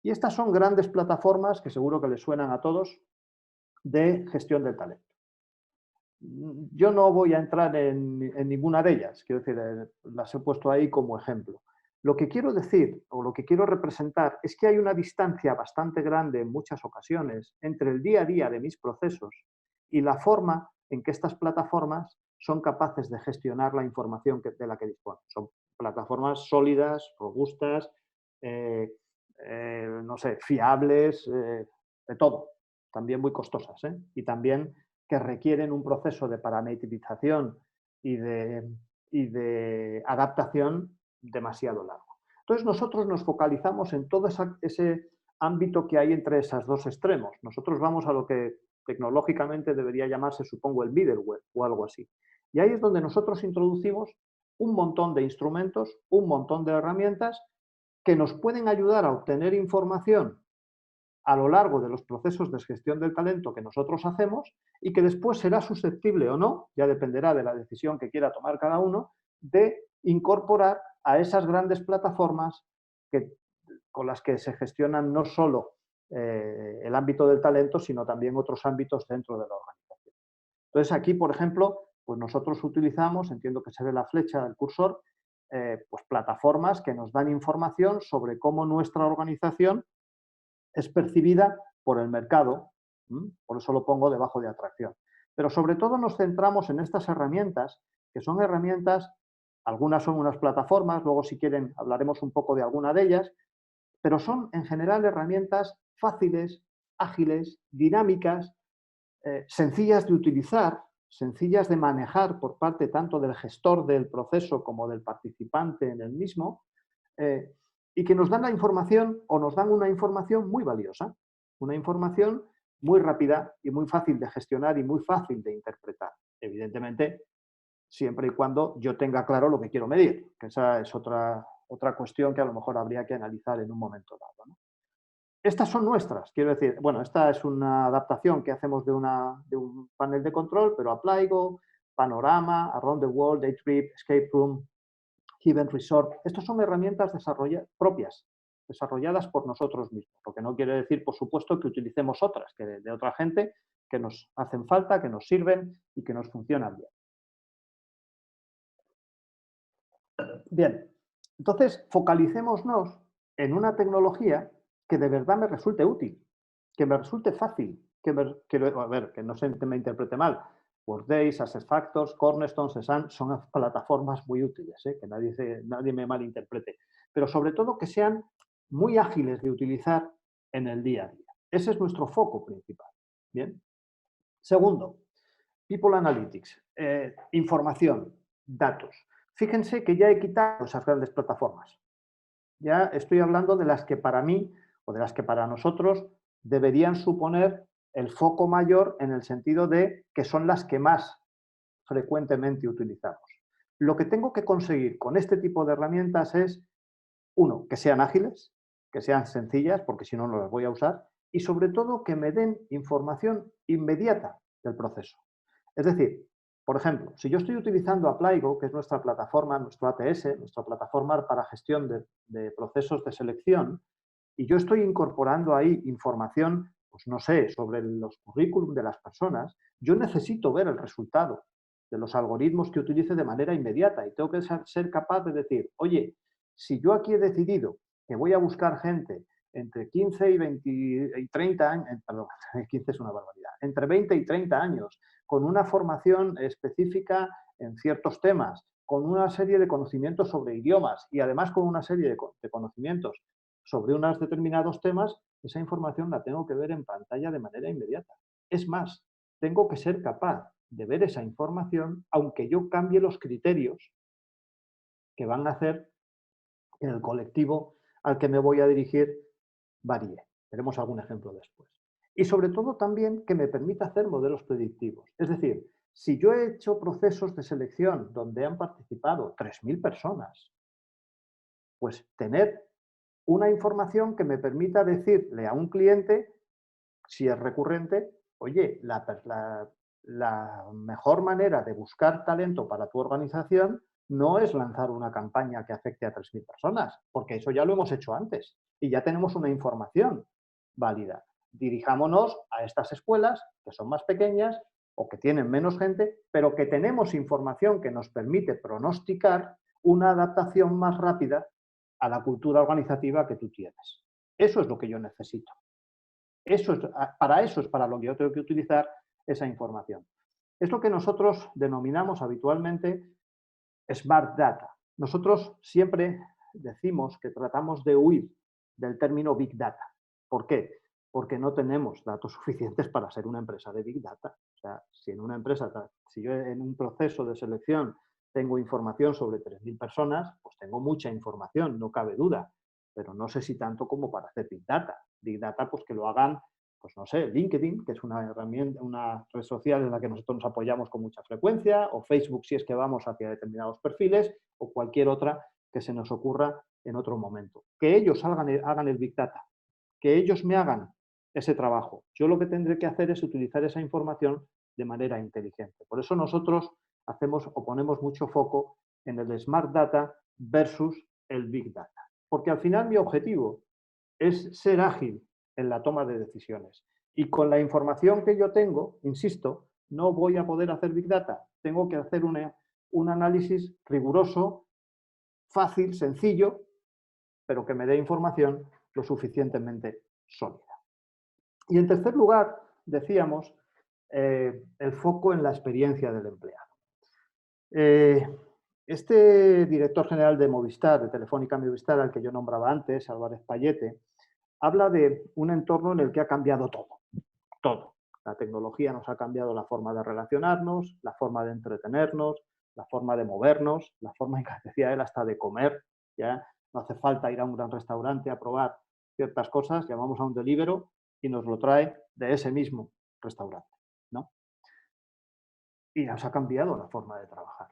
Y estas son grandes plataformas que seguro que les suenan a todos de gestión del talento. Yo no voy a entrar en ninguna de ellas, quiero decir, las he puesto ahí como ejemplo. Lo que quiero decir o lo que quiero representar es que hay una distancia bastante grande en muchas ocasiones entre el día a día de mis procesos y la forma en que estas plataformas son capaces de gestionar la información de la que disponen. Son plataformas sólidas, robustas, no sé, fiables, de todo. También muy costosas, y también que requieren un proceso de parametrización y de adaptación demasiado largo. Entonces nosotros nos focalizamos en todo ese ámbito que hay entre esos dos extremos. Nosotros vamos a lo que tecnológicamente debería llamarse, supongo, el middleware o algo así. Y ahí es donde nosotros introducimos un montón de instrumentos, un montón de herramientas que nos pueden ayudar a obtener información a lo largo de los procesos de gestión del talento que nosotros hacemos y que después será susceptible o no, ya dependerá de la decisión que quiera tomar cada uno, de incorporar a esas grandes plataformas con las que se gestionan no solo el ámbito del talento, sino también otros ámbitos dentro de la organización. Entonces aquí, por ejemplo, pues nosotros utilizamos, entiendo que se ve la flecha del cursor, pues plataformas que nos dan información sobre cómo nuestra organización es percibida por el mercado. Por eso lo pongo debajo de atracción. Pero sobre todo nos centramos en estas herramientas, que son herramientas, algunas son unas plataformas, luego si quieren hablaremos un poco de alguna de ellas, pero son en general herramientas fáciles, ágiles, dinámicas, sencillas de utilizar, sencillas de manejar por parte tanto del gestor del proceso como del participante en el mismo, y que nos dan la información o nos dan una información muy valiosa, una información muy rápida y muy fácil de gestionar y muy fácil de interpretar. Evidentemente, siempre y cuando yo tenga claro lo que quiero medir, que esa es otra cuestión que a lo mejor habría que analizar en un momento dado, ¿no? Estas son nuestras, quiero decir, bueno, esta es una adaptación que hacemos de un panel de control, pero Aplygo, Panorama, Around the World, Daydream, Escape Room, Event Resort, estos son herramientas propias, desarrolladas por nosotros mismos, lo que no quiere decir, por supuesto, que utilicemos otras, que de otra gente, que nos hacen falta, que nos sirven y que nos funcionan bien. Bien, entonces focalicémonos en una tecnología que de verdad me resulte útil, que me resulte fácil, que no se me interprete mal. Workday, SuccessFactors, Cornerstone, Cezanne son plataformas muy útiles, que nadie me malinterprete, pero sobre todo que sean muy ágiles de utilizar en el día a día. Ese es nuestro foco principal. Bien. Segundo, People Analytics, información, datos. Fíjense que ya he quitado esas grandes plataformas. Ya estoy hablando de las que para mí o de las que para nosotros deberían suponer el foco mayor en el sentido de que son las que más frecuentemente utilizamos. Lo que tengo que conseguir con este tipo de herramientas es, uno, que sean ágiles, que sean sencillas, porque si no, no las voy a usar, y sobre todo que me den información inmediata del proceso. Es decir, por ejemplo, si yo estoy utilizando Aplygo, que es nuestra plataforma, nuestro ATS, nuestra plataforma para gestión de procesos de selección, y yo estoy incorporando ahí información, pues no sé, sobre los currículum de las personas, yo necesito ver el resultado de los algoritmos que utilice de manera inmediata y tengo que ser capaz de decir, oye, si yo aquí he decidido que voy a buscar gente entre 15 y 20 y 30 años, perdón, 15 es una barbaridad, entre 20 y 30 años, con una formación específica en ciertos temas, con una serie de conocimientos sobre idiomas y además con una serie de conocimientos sobre unos determinados temas, esa información la tengo que ver en pantalla de manera inmediata. Es más, tengo que ser capaz de ver esa información aunque yo cambie los criterios que van a hacer que el colectivo al que me voy a dirigir varíe. Veremos algún ejemplo después. Y sobre todo también que me permita hacer modelos predictivos. Es decir, si yo he hecho procesos de selección donde han participado 3.000 personas, pues tener una información que me permita decirle a un cliente, si es recurrente, oye, la mejor manera de buscar talento para tu organización no es lanzar una campaña que afecte a 3.000 personas, porque eso ya lo hemos hecho antes y ya tenemos una información válida. Dirijámonos a estas escuelas que son más pequeñas o que tienen menos gente, pero que tenemos información que nos permite pronosticar una adaptación más rápida a la cultura organizativa que tú tienes. Eso es lo que yo necesito. Para eso es para lo que yo tengo que utilizar esa información. Es lo que nosotros denominamos habitualmente Smart Data. Nosotros siempre decimos que tratamos de huir del término Big Data. ¿Por qué? Porque no tenemos datos suficientes para ser una empresa de Big Data. O sea, si yo en un proceso de selección tengo información sobre 3.000 personas, pues tengo mucha información, no cabe duda, pero no sé si tanto como para hacer Big Data. Big Data, pues que lo hagan, pues no sé, LinkedIn, que es una herramienta, una red social en la que nosotros nos apoyamos con mucha frecuencia, o Facebook si es que vamos hacia determinados perfiles, o cualquier otra que se nos ocurra en otro momento. Que ellos hagan el Big Data, que ellos me hagan ese trabajo. Yo lo que tendré que hacer es utilizar esa información de manera inteligente. Por eso nosotros ponemos mucho foco en el Smart Data versus el Big Data. Porque al final mi objetivo es ser ágil en la toma de decisiones. Y con la información que yo tengo, insisto, no voy a poder hacer Big Data. Tengo que hacer un análisis riguroso, fácil, sencillo, pero que me dé información lo suficientemente sólida. Y en tercer lugar, decíamos, el foco en la experiencia del empleado. Este director general de Movistar, de Telefónica Movistar, al que yo nombraba antes, Álvarez Payete, habla de un entorno en el que ha cambiado todo, todo. La tecnología nos ha cambiado la forma de relacionarnos, la forma de entretenernos, la forma de movernos, la forma, en que decía él, hasta de comer. Ya no hace falta ir a un gran restaurante a probar ciertas cosas, llamamos a un Deliveroo y nos lo trae de ese mismo restaurante, ¿no? Y nos ha cambiado la forma de trabajar.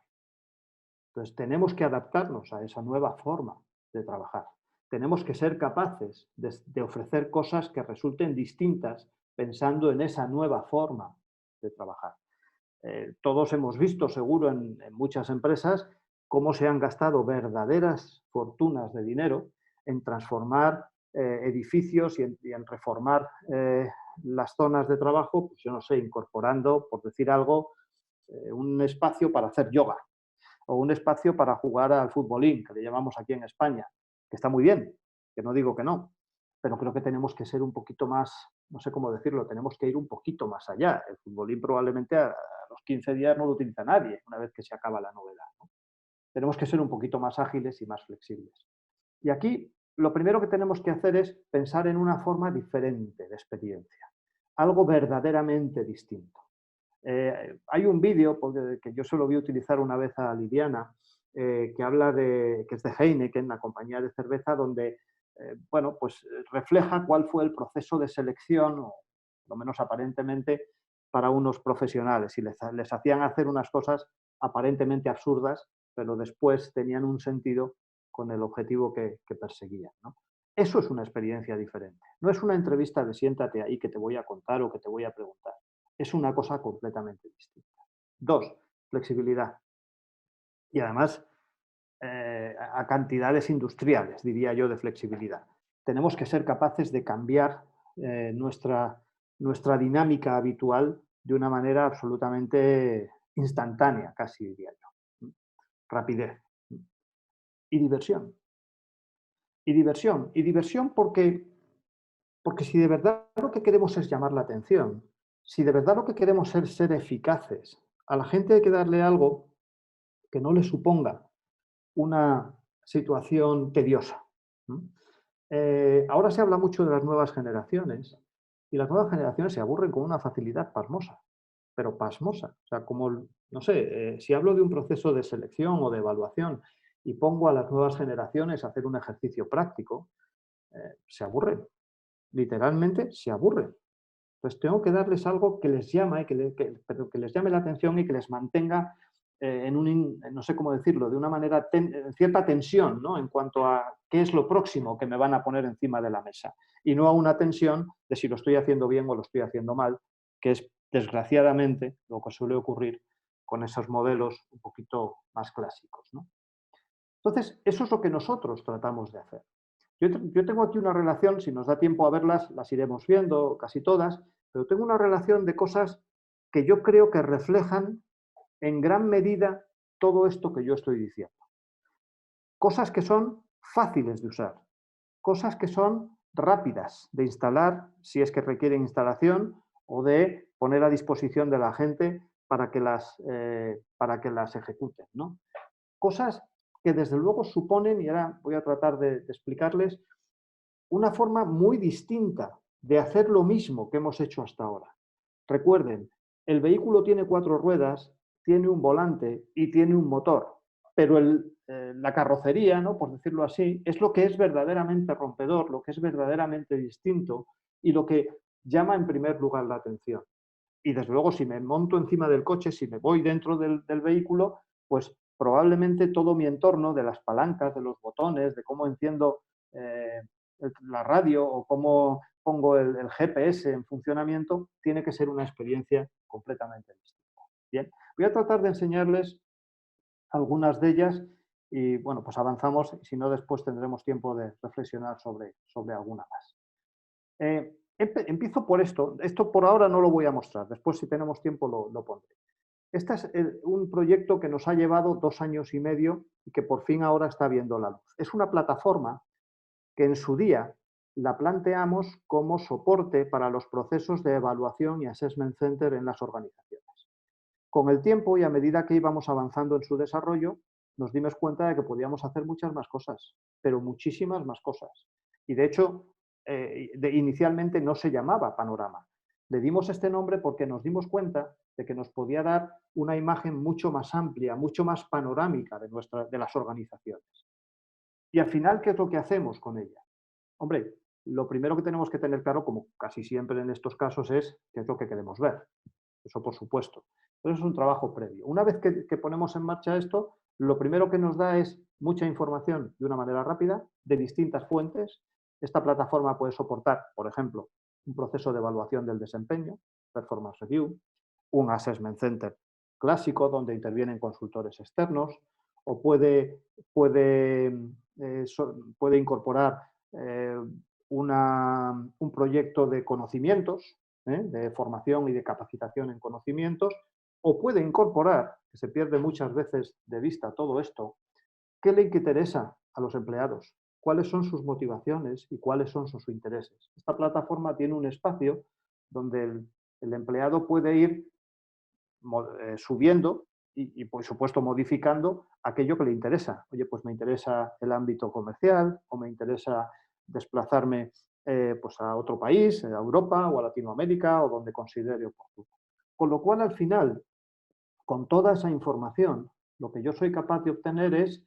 Entonces, tenemos que adaptarnos a esa nueva forma de trabajar. Tenemos que ser capaces de ofrecer cosas que resulten distintas pensando en esa nueva forma de trabajar. Todos hemos visto, seguro, en muchas empresas, cómo se han gastado verdaderas fortunas de dinero en transformar edificios y en reformar las zonas de trabajo, pues yo no sé, incorporando, por decir algo, un espacio para hacer yoga o un espacio para jugar al futbolín, que le llamamos aquí en España, que está muy bien, que no digo que no, pero creo que tenemos que ser un poquito más, no sé cómo decirlo, tenemos que ir un poquito más allá. El futbolín probablemente a los 15 días no lo utiliza nadie, una vez que se acaba la novedad, ¿no? Tenemos que ser un poquito más ágiles y más flexibles. Y aquí lo primero que tenemos que hacer es pensar en una forma diferente de experiencia, algo verdaderamente distinto. Hay un vídeo que yo solo vi utilizar una vez a Liliana, que habla que es de Heineken, la compañía de cerveza, donde bueno, pues refleja cuál fue el proceso de selección, o por lo menos aparentemente, para unos profesionales. Y les hacían hacer unas cosas aparentemente absurdas, pero después tenían un sentido con el objetivo que perseguían, ¿no? Eso es una experiencia diferente. No es una entrevista de siéntate ahí que te voy a contar o que te voy a preguntar. Es una cosa completamente distinta. Dos, flexibilidad. Y además, a cantidades industriales, diría yo, de flexibilidad. Tenemos que ser capaces de cambiar nuestra dinámica habitual de una manera absolutamente instantánea, casi diría yo. Rapidez. Y diversión. Y diversión. Y diversión porque si de verdad lo que queremos es llamar la atención, si de verdad lo que queremos es ser eficaces, a la gente hay que darle algo que no le suponga una situación tediosa. Ahora se habla mucho de las nuevas generaciones y las nuevas generaciones se aburren con una facilidad pasmosa, pero pasmosa. O sea, como, no sé, si hablo de un proceso de selección o de evaluación y pongo a las nuevas generaciones a hacer un ejercicio práctico, se aburren, literalmente se aburren. Entonces tengo que darles algo que les llama, pero que les llame la atención y que les mantenga no sé cómo decirlo, de una manera, cierta tensión, ¿no? En cuanto a qué es lo próximo que me van a poner encima de la mesa. Y no a una tensión de si lo estoy haciendo bien o lo estoy haciendo mal, que es desgraciadamente lo que suele ocurrir con esos modelos un poquito más clásicos, ¿no? Entonces, eso es lo que nosotros tratamos de hacer. Yo tengo aquí una relación, si nos da tiempo a verlas, las iremos viendo casi todas, pero tengo una relación de cosas que yo creo que reflejan en gran medida todo esto que yo estoy diciendo. Cosas que son fáciles de usar, cosas que son rápidas de instalar, si es que requieren instalación, o de poner a disposición de la gente para que las ejecuten, ¿no? Cosas que desde luego suponen, y ahora voy a tratar de explicarles, una forma muy distinta de hacer lo mismo que hemos hecho hasta ahora. Recuerden, el vehículo tiene 4 ruedas, tiene un volante y tiene un motor, pero la carrocería, ¿no?, por decirlo así, es lo que es verdaderamente rompedor, lo que es verdaderamente distinto y lo que llama en primer lugar la atención. Y desde luego, si me monto encima del coche, si me voy dentro del vehículo, pues probablemente todo mi entorno, de las palancas, de los botones, de cómo enciendo eh, la radio o cómo pongo el GPS en funcionamiento, tiene que ser una experiencia completamente distinta. Bien, voy a tratar de enseñarles algunas de ellas y, bueno, pues avanzamos, si no después tendremos tiempo de reflexionar sobre alguna más. Empiezo por esto. Esto por ahora no lo voy a mostrar. Después, si tenemos tiempo, lo pondré. Este es un proyecto que nos ha llevado 2 años y medio y que por fin ahora está viendo la luz. Es una plataforma que en su día la planteamos como soporte para los procesos de evaluación y assessment center en las organizaciones. Con el tiempo y a medida que íbamos avanzando en su desarrollo, nos dimos cuenta de que podíamos hacer muchas más cosas, pero muchísimas más cosas. Y de hecho, inicialmente no se llamaba Panorama. Le dimos este nombre porque nos dimos cuenta de que nos podía dar una imagen mucho más amplia, mucho más panorámica de las organizaciones. Y al final, ¿qué es lo que hacemos con ella? Hombre, lo primero que tenemos que tener claro, como casi siempre en estos casos, es qué es lo que queremos ver. Eso por supuesto. Pero es un trabajo previo. Una vez que ponemos en marcha esto, lo primero que nos da es mucha información de una manera rápida, de distintas fuentes. Esta plataforma puede soportar, por ejemplo, un proceso de evaluación del desempeño, performance review, un assessment center clásico donde intervienen consultores externos, o puede incorporar un proyecto de conocimientos, de formación y de capacitación en conocimientos, o puede incorporar, que se pierde muchas veces de vista todo esto, qué le interesa a los empleados, cuáles son sus motivaciones y cuáles son sus intereses. Esta plataforma tiene un espacio donde el empleado puede ir subiendo y, por supuesto, modificando aquello que le interesa. Oye, pues me interesa el ámbito comercial o me interesa desplazarme pues a otro país, a Europa o a Latinoamérica o donde considere oportuno. Con lo cual, al final, con toda esa información, lo que yo soy capaz de obtener es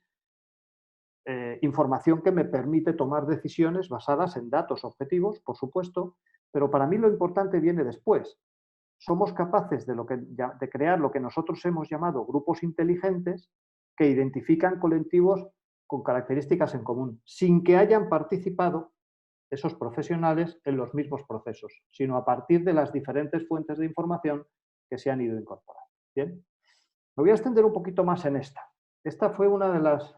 información que me permite tomar decisiones basadas en datos objetivos, por supuesto, pero para mí lo importante viene después. Somos capaces de crear lo que nosotros hemos llamado grupos inteligentes que identifican colectivos con características en común, sin que hayan participado esos profesionales en los mismos procesos, sino a partir de las diferentes fuentes de información que se han ido incorporando. ¿Bien? Me voy a extender un poquito más en esta. Esta fue una de las...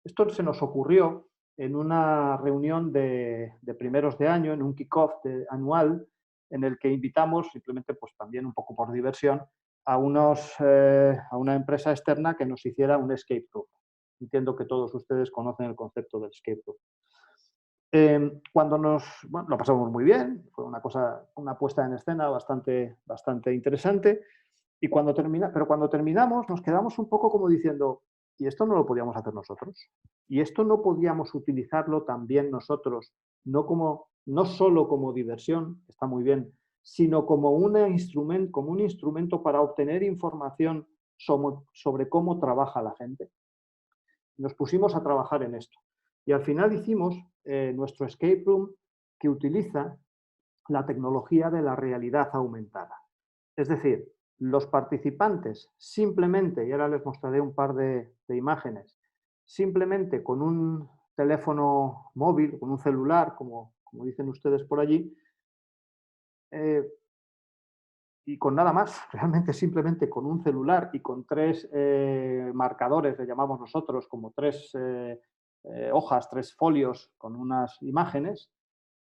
esto se nos ocurrió en una reunión de primeros de año, en un kick-off anual, en el que invitamos, simplemente pues también un poco por diversión, a una empresa externa que nos hiciera un escape room. Entiendo que todos ustedes conocen el concepto del escape room. Cuando bueno, lo pasamos muy bien, fue una puesta en escena bastante interesante, pero cuando terminamos nos quedamos un poco como diciendo, ¿y esto no lo podíamos hacer nosotros? ¿Y esto no podíamos utilizarlo también nosotros, no solo como diversión, que está muy bien, sino como un instrumento para obtener información sobre cómo trabaja la gente? Nos pusimos a trabajar en esto. Y al final hicimos nuestro escape room que utiliza la tecnología de la realidad aumentada. Es decir, los participantes simplemente, y ahora les mostraré un par de imágenes, simplemente con un teléfono móvil, con un celular, como dicen ustedes por allí, y con nada más, realmente simplemente con un celular y con 3 marcadores, le llamamos nosotros, como 3 hojas, 3 folios con unas imágenes,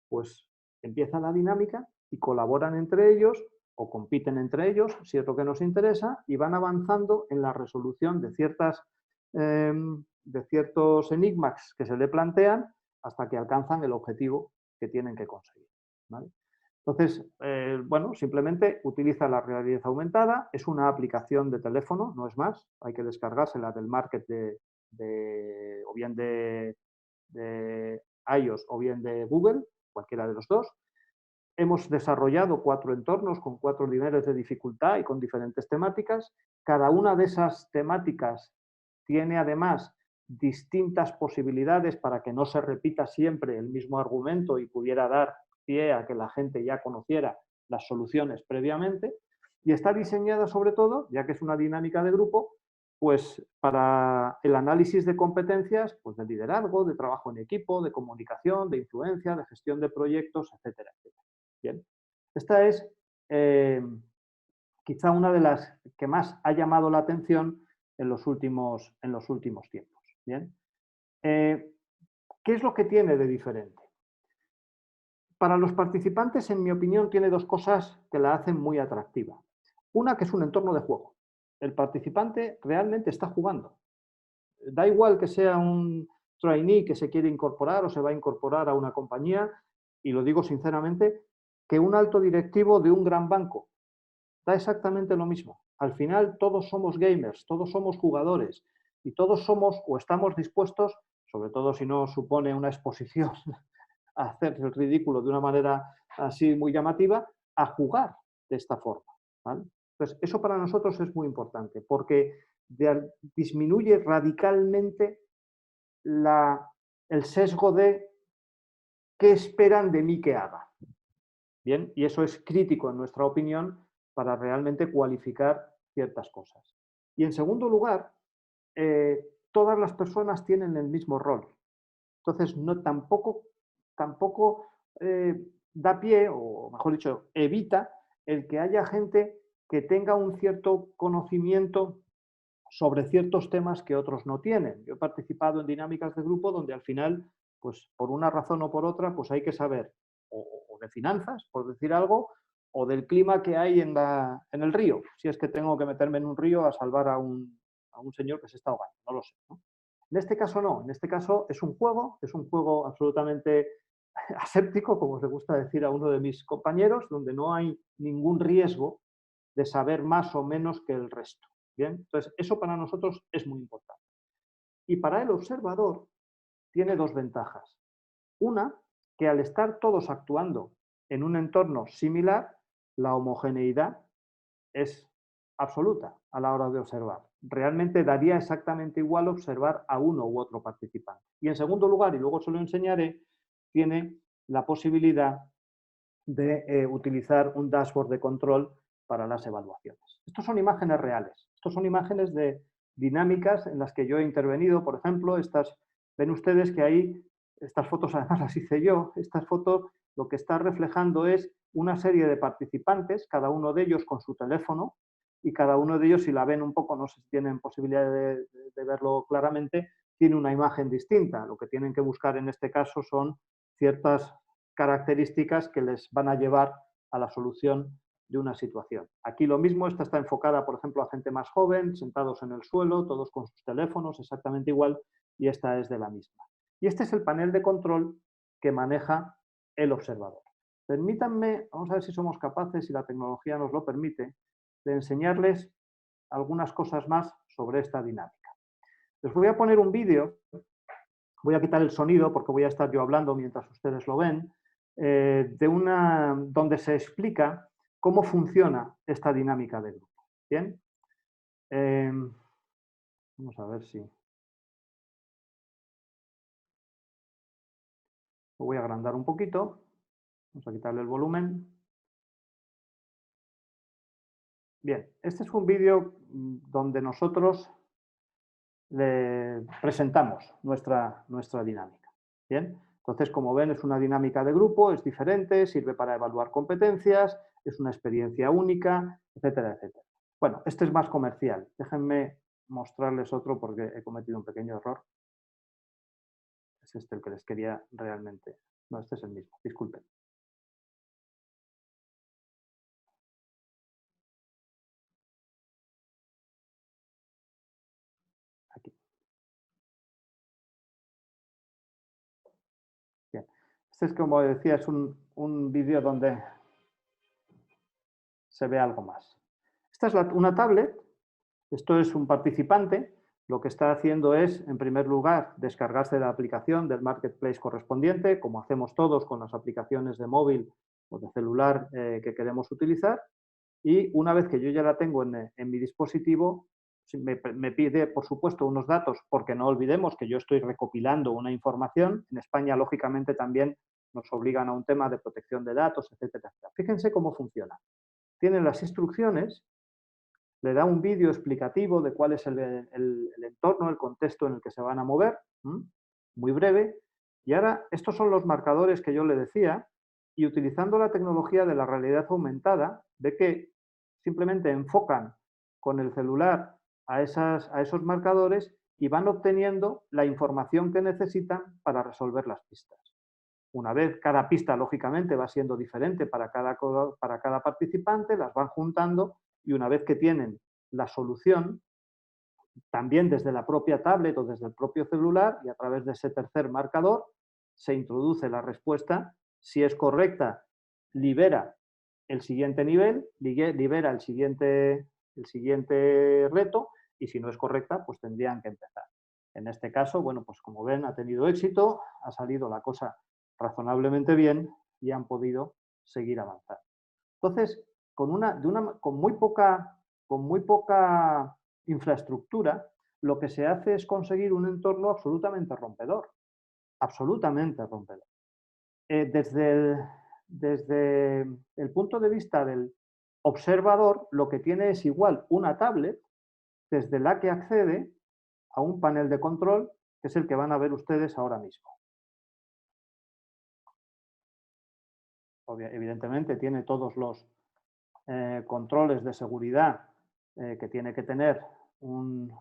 pues empieza la dinámica y colaboran entre ellos o compiten entre ellos, si es lo que nos interesa, y van avanzando en la resolución de ciertos enigmas que se le plantean hasta que alcanzan el objetivo que tienen que conseguir. ¿Vale? Entonces, bueno, simplemente utiliza la realidad aumentada, es una aplicación de teléfono, no es más, hay que descargársela del market o bien de iOS o bien de Google, cualquiera de los dos. Hemos desarrollado 4 entornos con 4 niveles de dificultad y con diferentes temáticas. Cada una de esas temáticas tiene además distintas posibilidades para que no se repita siempre el mismo argumento y pudiera dar pie a que la gente ya conociera las soluciones previamente. Y está diseñada sobre todo, ya que es una dinámica de grupo, pues para el análisis de competencias, pues de liderazgo, de trabajo en equipo, de comunicación, de influencia, de gestión de proyectos, etcétera, etcétera. Bien. Esta es quizá una de las que más ha llamado la atención en los últimos tiempos. Bien. ¿Qué es lo que tiene de diferente? Para los participantes, en mi opinión, tiene 2 cosas que la hacen muy atractiva. Una que es un entorno de juego. El participante realmente está jugando. Da igual que sea un trainee que se quiere incorporar o se va a incorporar a una compañía, y lo digo sinceramente, que un alto directivo de un gran banco. Da exactamente lo mismo. Al final todos somos gamers, todos somos jugadores y todos somos o estamos dispuestos, sobre todo si no supone una exposición, a hacer el ridículo de una manera así muy llamativa, a jugar de esta forma, ¿vale? Entonces, eso para nosotros es muy importante porque disminuye radicalmente el sesgo de qué esperan de mí que haga. Bien, y eso es crítico en nuestra opinión para realmente cualificar ciertas cosas. Y en segundo lugar, todas las personas tienen el mismo rol. Entonces, no, tampoco da pie, o mejor dicho, evita el que haya gente que tenga un cierto conocimiento sobre ciertos temas que otros no tienen. Yo he participado en dinámicas de grupo donde al final, pues por una razón o por otra, pues hay que saber o de finanzas, por decir algo, o del clima que hay en el río, si es que tengo que meterme en un río a salvar a un señor que se está ahogando, no lo sé, ¿no? En este caso no, en este caso es un juego absolutamente aséptico, como le gusta decir a uno de mis compañeros, donde no hay ningún riesgo de saber más o menos que el resto. Bien, entonces eso para nosotros es muy importante. Y para el observador tiene dos ventajas. Una, que al estar todos actuando en un entorno similar, la homogeneidad es absoluta a la hora de observar. Realmente daría exactamente igual observar a uno u otro participante. Y en segundo lugar, y luego se lo enseñaré, tiene la posibilidad de utilizar un dashboard de control para las evaluaciones. Estos son imágenes reales. Estos son imágenes de dinámicas en las que yo he intervenido. Por ejemplo, ven ustedes que ahí, estas fotos además las hice yo, estas fotos lo que está reflejando es una serie de participantes, cada uno de ellos con su teléfono, y cada uno de ellos, si la ven un poco, no sé si tienen posibilidad de verlo claramente, tiene una imagen distinta. Lo que tienen que buscar en este caso son ciertas características que les van a llevar a la solución de una situación. Aquí lo mismo, esta está enfocada, por ejemplo, a gente más joven, sentados en el suelo, todos con sus teléfonos, exactamente igual, y esta es de la misma. Y este es el panel de control que maneja el observador. Permítanme, vamos a ver si somos capaces, si la tecnología nos lo permite, de enseñarles algunas cosas más sobre esta dinámica. Les voy a poner un vídeo, voy a quitar el sonido porque voy a estar yo hablando mientras ustedes lo ven, donde se explica cómo funciona esta dinámica de grupo. Bien, vamos a ver si lo voy a agrandar un poquito. Vamos a quitarle el volumen. Bien, este es un vídeo donde nosotros le presentamos nuestra dinámica. Bien, entonces, como ven, es una dinámica de grupo, es diferente, sirve para evaluar competencias, es una experiencia única, etcétera, etcétera. Bueno, este es más comercial. Déjenme mostrarles otro porque he cometido un pequeño error. Es este el que les quería realmente. No, este es el mismo, disculpen. Aquí. Bien. Este es, como decía, es un vídeo donde se ve algo más. Esta es una tablet. Esto es un participante. Lo que está haciendo es, en primer lugar, descargarse la aplicación del marketplace correspondiente, como hacemos todos con las aplicaciones de móvil o de celular que queremos utilizar. Y una vez que yo ya la tengo en mi dispositivo, me pide, por supuesto, unos datos, porque no olvidemos que yo estoy recopilando una información. En España, lógicamente, también nos obligan a un tema de protección de datos, etcétera, etcétera. Fíjense cómo funciona. Tienen las instrucciones, le da un vídeo explicativo de cuál es el entorno, el contexto en el que se van a mover, muy breve. Y ahora, estos son los marcadores que yo le decía, y utilizando la tecnología de la realidad aumentada, ve que simplemente enfocan con el celular a esos marcadores y van obteniendo la información que necesitan para resolver las pistas. Una vez, cada pista, lógicamente, va siendo diferente para cada participante, las van juntando y una vez que tienen la solución, también desde la propia tablet o desde el propio celular y a través de ese tercer marcador se introduce la respuesta. Si es correcta, libera el siguiente nivel, libera el siguiente reto, y si no es correcta, pues tendrían que empezar. En este caso, bueno, pues como ven, ha tenido éxito, ha salido la cosa razonablemente bien y han podido seguir avanzando. Entonces, con muy poca infraestructura, lo que se hace es conseguir un entorno absolutamente rompedor. Absolutamente rompedor. Desde el punto de vista del observador, lo que tiene es igual una tablet desde la que accede a un panel de control, que es el que van a ver ustedes ahora mismo. Evidentemente tiene todos los controles de seguridad que tiene que tener un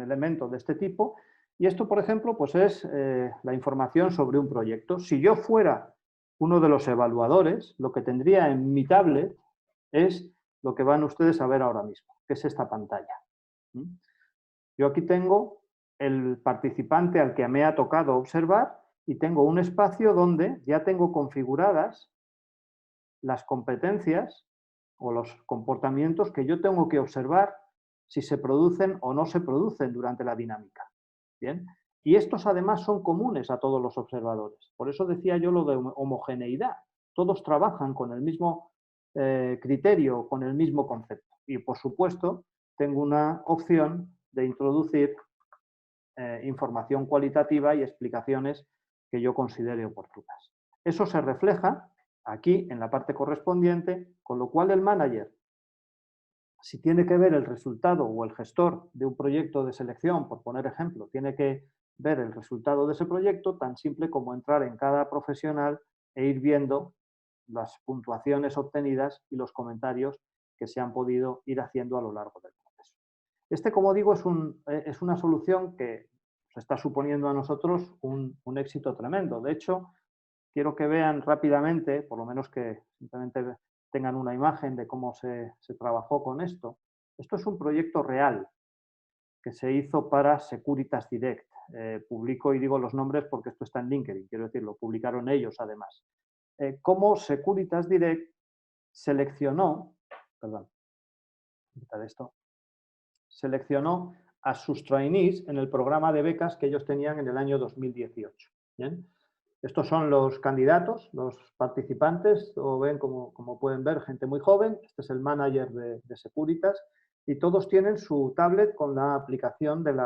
elemento de este tipo. Y esto, por ejemplo, pues es la información sobre un proyecto. Si yo fuera uno de los evaluadores, lo que tendría en mi tablet es lo que van ustedes a ver ahora mismo, que es esta pantalla. Yo aquí tengo el participante al que me ha tocado observar y tengo un espacio donde ya tengo configuradas las competencias o los comportamientos que yo tengo que observar si se producen o no se producen durante la dinámica. ¿Bien? Y estos además son comunes a todos los observadores. Por eso decía yo lo de homogeneidad. Todos trabajan con el mismo criterio, con el mismo concepto. Y por supuesto, tengo una opción de introducir información cualitativa y explicaciones que yo considere oportunas. Eso se refleja aquí en la parte correspondiente, con lo cual el manager, si tiene que ver el resultado o el gestor de un proyecto de selección, por poner ejemplo, tiene que ver el resultado de ese proyecto, tan simple como entrar en cada profesional e ir viendo las puntuaciones obtenidas y los comentarios que se han podido ir haciendo a lo largo del proceso. Este, como digo, es una solución que nos está suponiendo a nosotros un éxito tremendo. De hecho, quiero que vean rápidamente, por lo menos que simplemente tengan una imagen de cómo se trabajó con esto. Esto es un proyecto real que se hizo para Securitas Direct. Publico y digo los nombres porque esto está en LinkedIn, quiero decir, lo publicaron ellos además. Cómo Securitas Direct seleccionó, seleccionó a sus trainees en el programa de becas que ellos tenían en el año 2018. ¿Bien? Estos son los candidatos, los participantes, o ven como pueden ver, gente muy joven. Este es el manager de Securitas y todos tienen su tablet con la aplicación del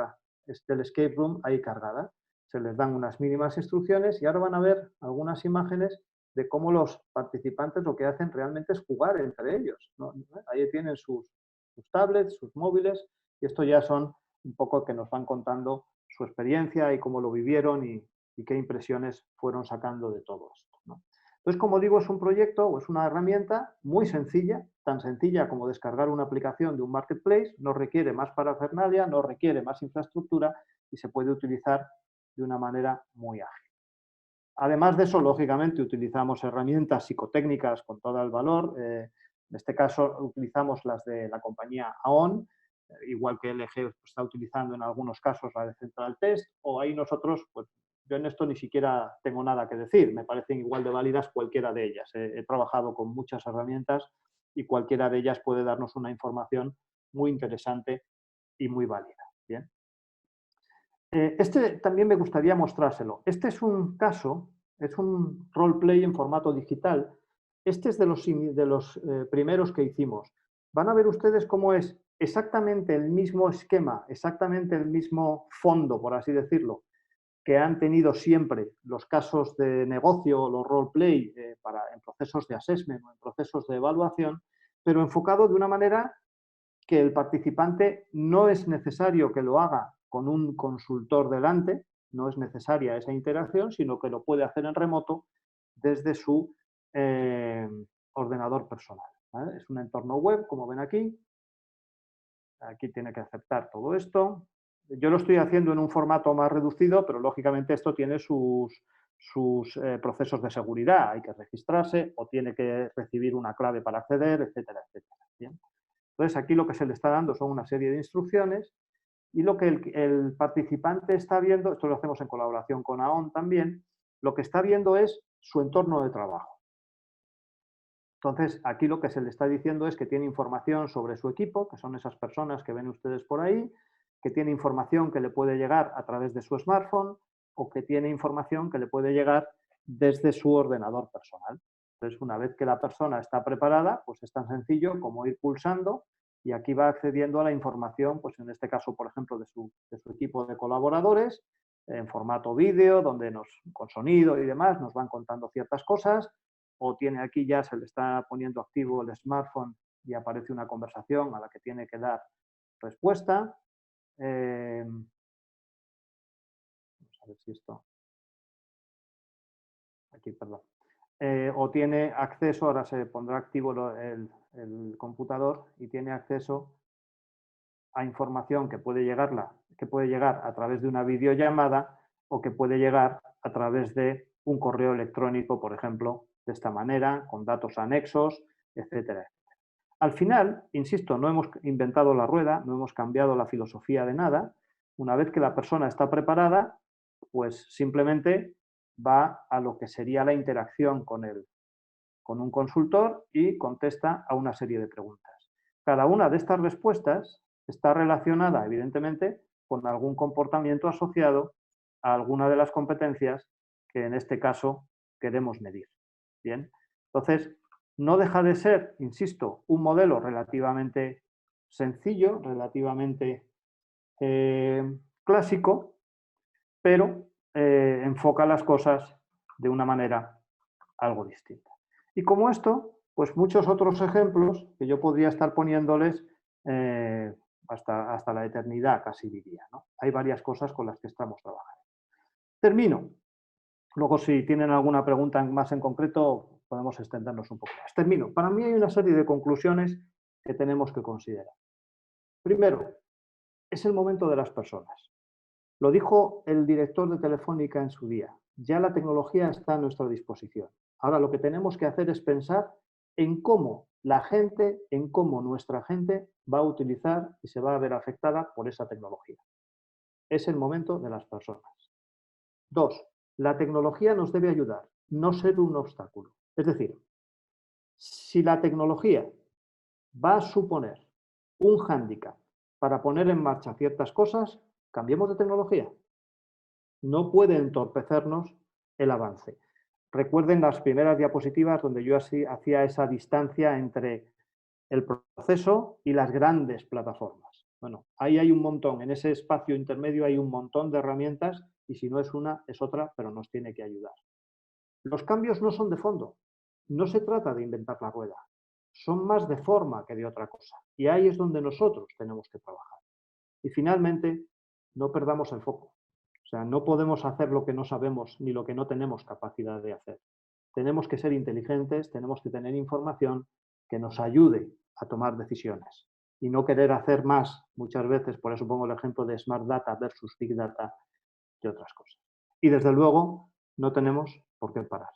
Escape Room ahí cargada. Se les dan unas mínimas instrucciones y ahora van a ver algunas imágenes de cómo los participantes lo que hacen realmente es jugar entre ellos, ¿no? Ahí tienen sus tablets, sus móviles, y esto ya son un poco que nos van contando su experiencia y cómo lo vivieron y qué impresiones fueron sacando de todo esto, ¿no? Entonces, como digo, es un proyecto o es una herramienta muy sencilla, tan sencilla como descargar una aplicación de un marketplace, no requiere más parafernalia, no requiere más infraestructura y se puede utilizar de una manera muy ágil. Además de eso, lógicamente, utilizamos herramientas psicotécnicas con todo el valor. En este caso, utilizamos las de la compañía AON, igual que LG está utilizando en algunos casos la de Central Test, o ahí nosotros, pues yo en esto ni siquiera tengo nada que decir, me parecen igual de válidas cualquiera de ellas. He trabajado con muchas herramientas y cualquiera de ellas puede darnos una información muy interesante y muy válida. ¿Bien? Este también me gustaría mostrárselo. Este es un caso, es un roleplay en formato digital. Este es de los primeros que hicimos. Van a ver ustedes cómo es exactamente el mismo esquema, exactamente el mismo fondo, por así decirlo, que han tenido siempre los casos de negocio o los roleplay en procesos de assessment o en procesos de evaluación, pero enfocado de una manera que el participante no es necesario que lo haga con un consultor delante, no es necesaria esa interacción, sino que lo puede hacer en remoto desde su ordenador personal, ¿vale? Es un entorno web, como ven aquí. Aquí tiene que aceptar todo esto. Yo lo estoy haciendo en un formato más reducido, pero lógicamente esto tiene sus procesos de seguridad. Hay que registrarse o tiene que recibir una clave para acceder, etcétera, etcétera. ¿Bien? Entonces, aquí lo que se le está dando son una serie de instrucciones y lo que el participante está viendo, esto lo hacemos en colaboración con AON también, lo que está viendo es su entorno de trabajo. Entonces, aquí lo que se le está diciendo es que tiene información sobre su equipo, que son esas personas que ven ustedes por ahí, que tiene información que le puede llegar a través de su smartphone o que tiene información que le puede llegar desde su ordenador personal. Entonces, una vez que la persona está preparada, pues es tan sencillo como ir pulsando y aquí va accediendo a la información, pues en este caso, por ejemplo, de su equipo de colaboradores, en formato vídeo, donde con sonido y demás nos van contando ciertas cosas, o tiene aquí ya, se le está poniendo activo el smartphone y aparece una conversación a la que tiene que dar respuesta. Vamos a ver si esto... Aquí, perdón. O tiene acceso, ahora se pondrá activo el computador y tiene acceso a información que puede llegar a través de una videollamada o que puede llegar a través de un correo electrónico, por ejemplo, de esta manera, con datos anexos, etcétera. Al final, insisto, no hemos inventado la rueda, no hemos cambiado la filosofía de nada. Una vez que la persona está preparada, pues simplemente va a lo que sería la interacción con un consultor y contesta a una serie de preguntas. Cada una de estas respuestas está relacionada, evidentemente, con algún comportamiento asociado a alguna de las competencias que en este caso queremos medir. Bien, entonces, no deja de ser, insisto, un modelo relativamente sencillo, relativamente clásico, pero enfoca las cosas de una manera algo distinta. Y como esto, pues muchos otros ejemplos que yo podría estar poniéndoles hasta la eternidad, casi diría, ¿no? Hay varias cosas con las que estamos trabajando. Termino. Luego, si tienen alguna pregunta más en concreto, podemos extendernos un poco más. Termino. Para mí hay una serie de conclusiones que tenemos que considerar. Primero, es el momento de las personas. Lo dijo el director de Telefónica en su día. Ya la tecnología está a nuestra disposición. Ahora lo que tenemos que hacer es pensar en cómo la gente, en cómo nuestra gente va a utilizar y se va a ver afectada por esa tecnología. Es el momento de las personas. 2. La tecnología nos debe ayudar, no ser un obstáculo. Es decir, si la tecnología va a suponer un hándicap para poner en marcha ciertas cosas, cambiemos de tecnología. No puede entorpecernos el avance. Recuerden las primeras diapositivas donde yo hacía esa distancia entre el proceso y las grandes plataformas. Bueno, ahí hay un montón, en ese espacio intermedio hay un montón de herramientas y si no es una, es otra, pero nos tiene que ayudar. Los cambios no son de fondo, no se trata de inventar la rueda, son más de forma que de otra cosa y ahí es donde nosotros tenemos que trabajar. Y finalmente, no perdamos el foco. O sea, no podemos hacer lo que no sabemos ni lo que no tenemos capacidad de hacer. Tenemos que ser inteligentes, tenemos que tener información que nos ayude a tomar decisiones y no querer hacer más muchas veces, por eso pongo el ejemplo de Smart Data versus Big Data y otras cosas. Y desde luego, no tenemos por qué parar.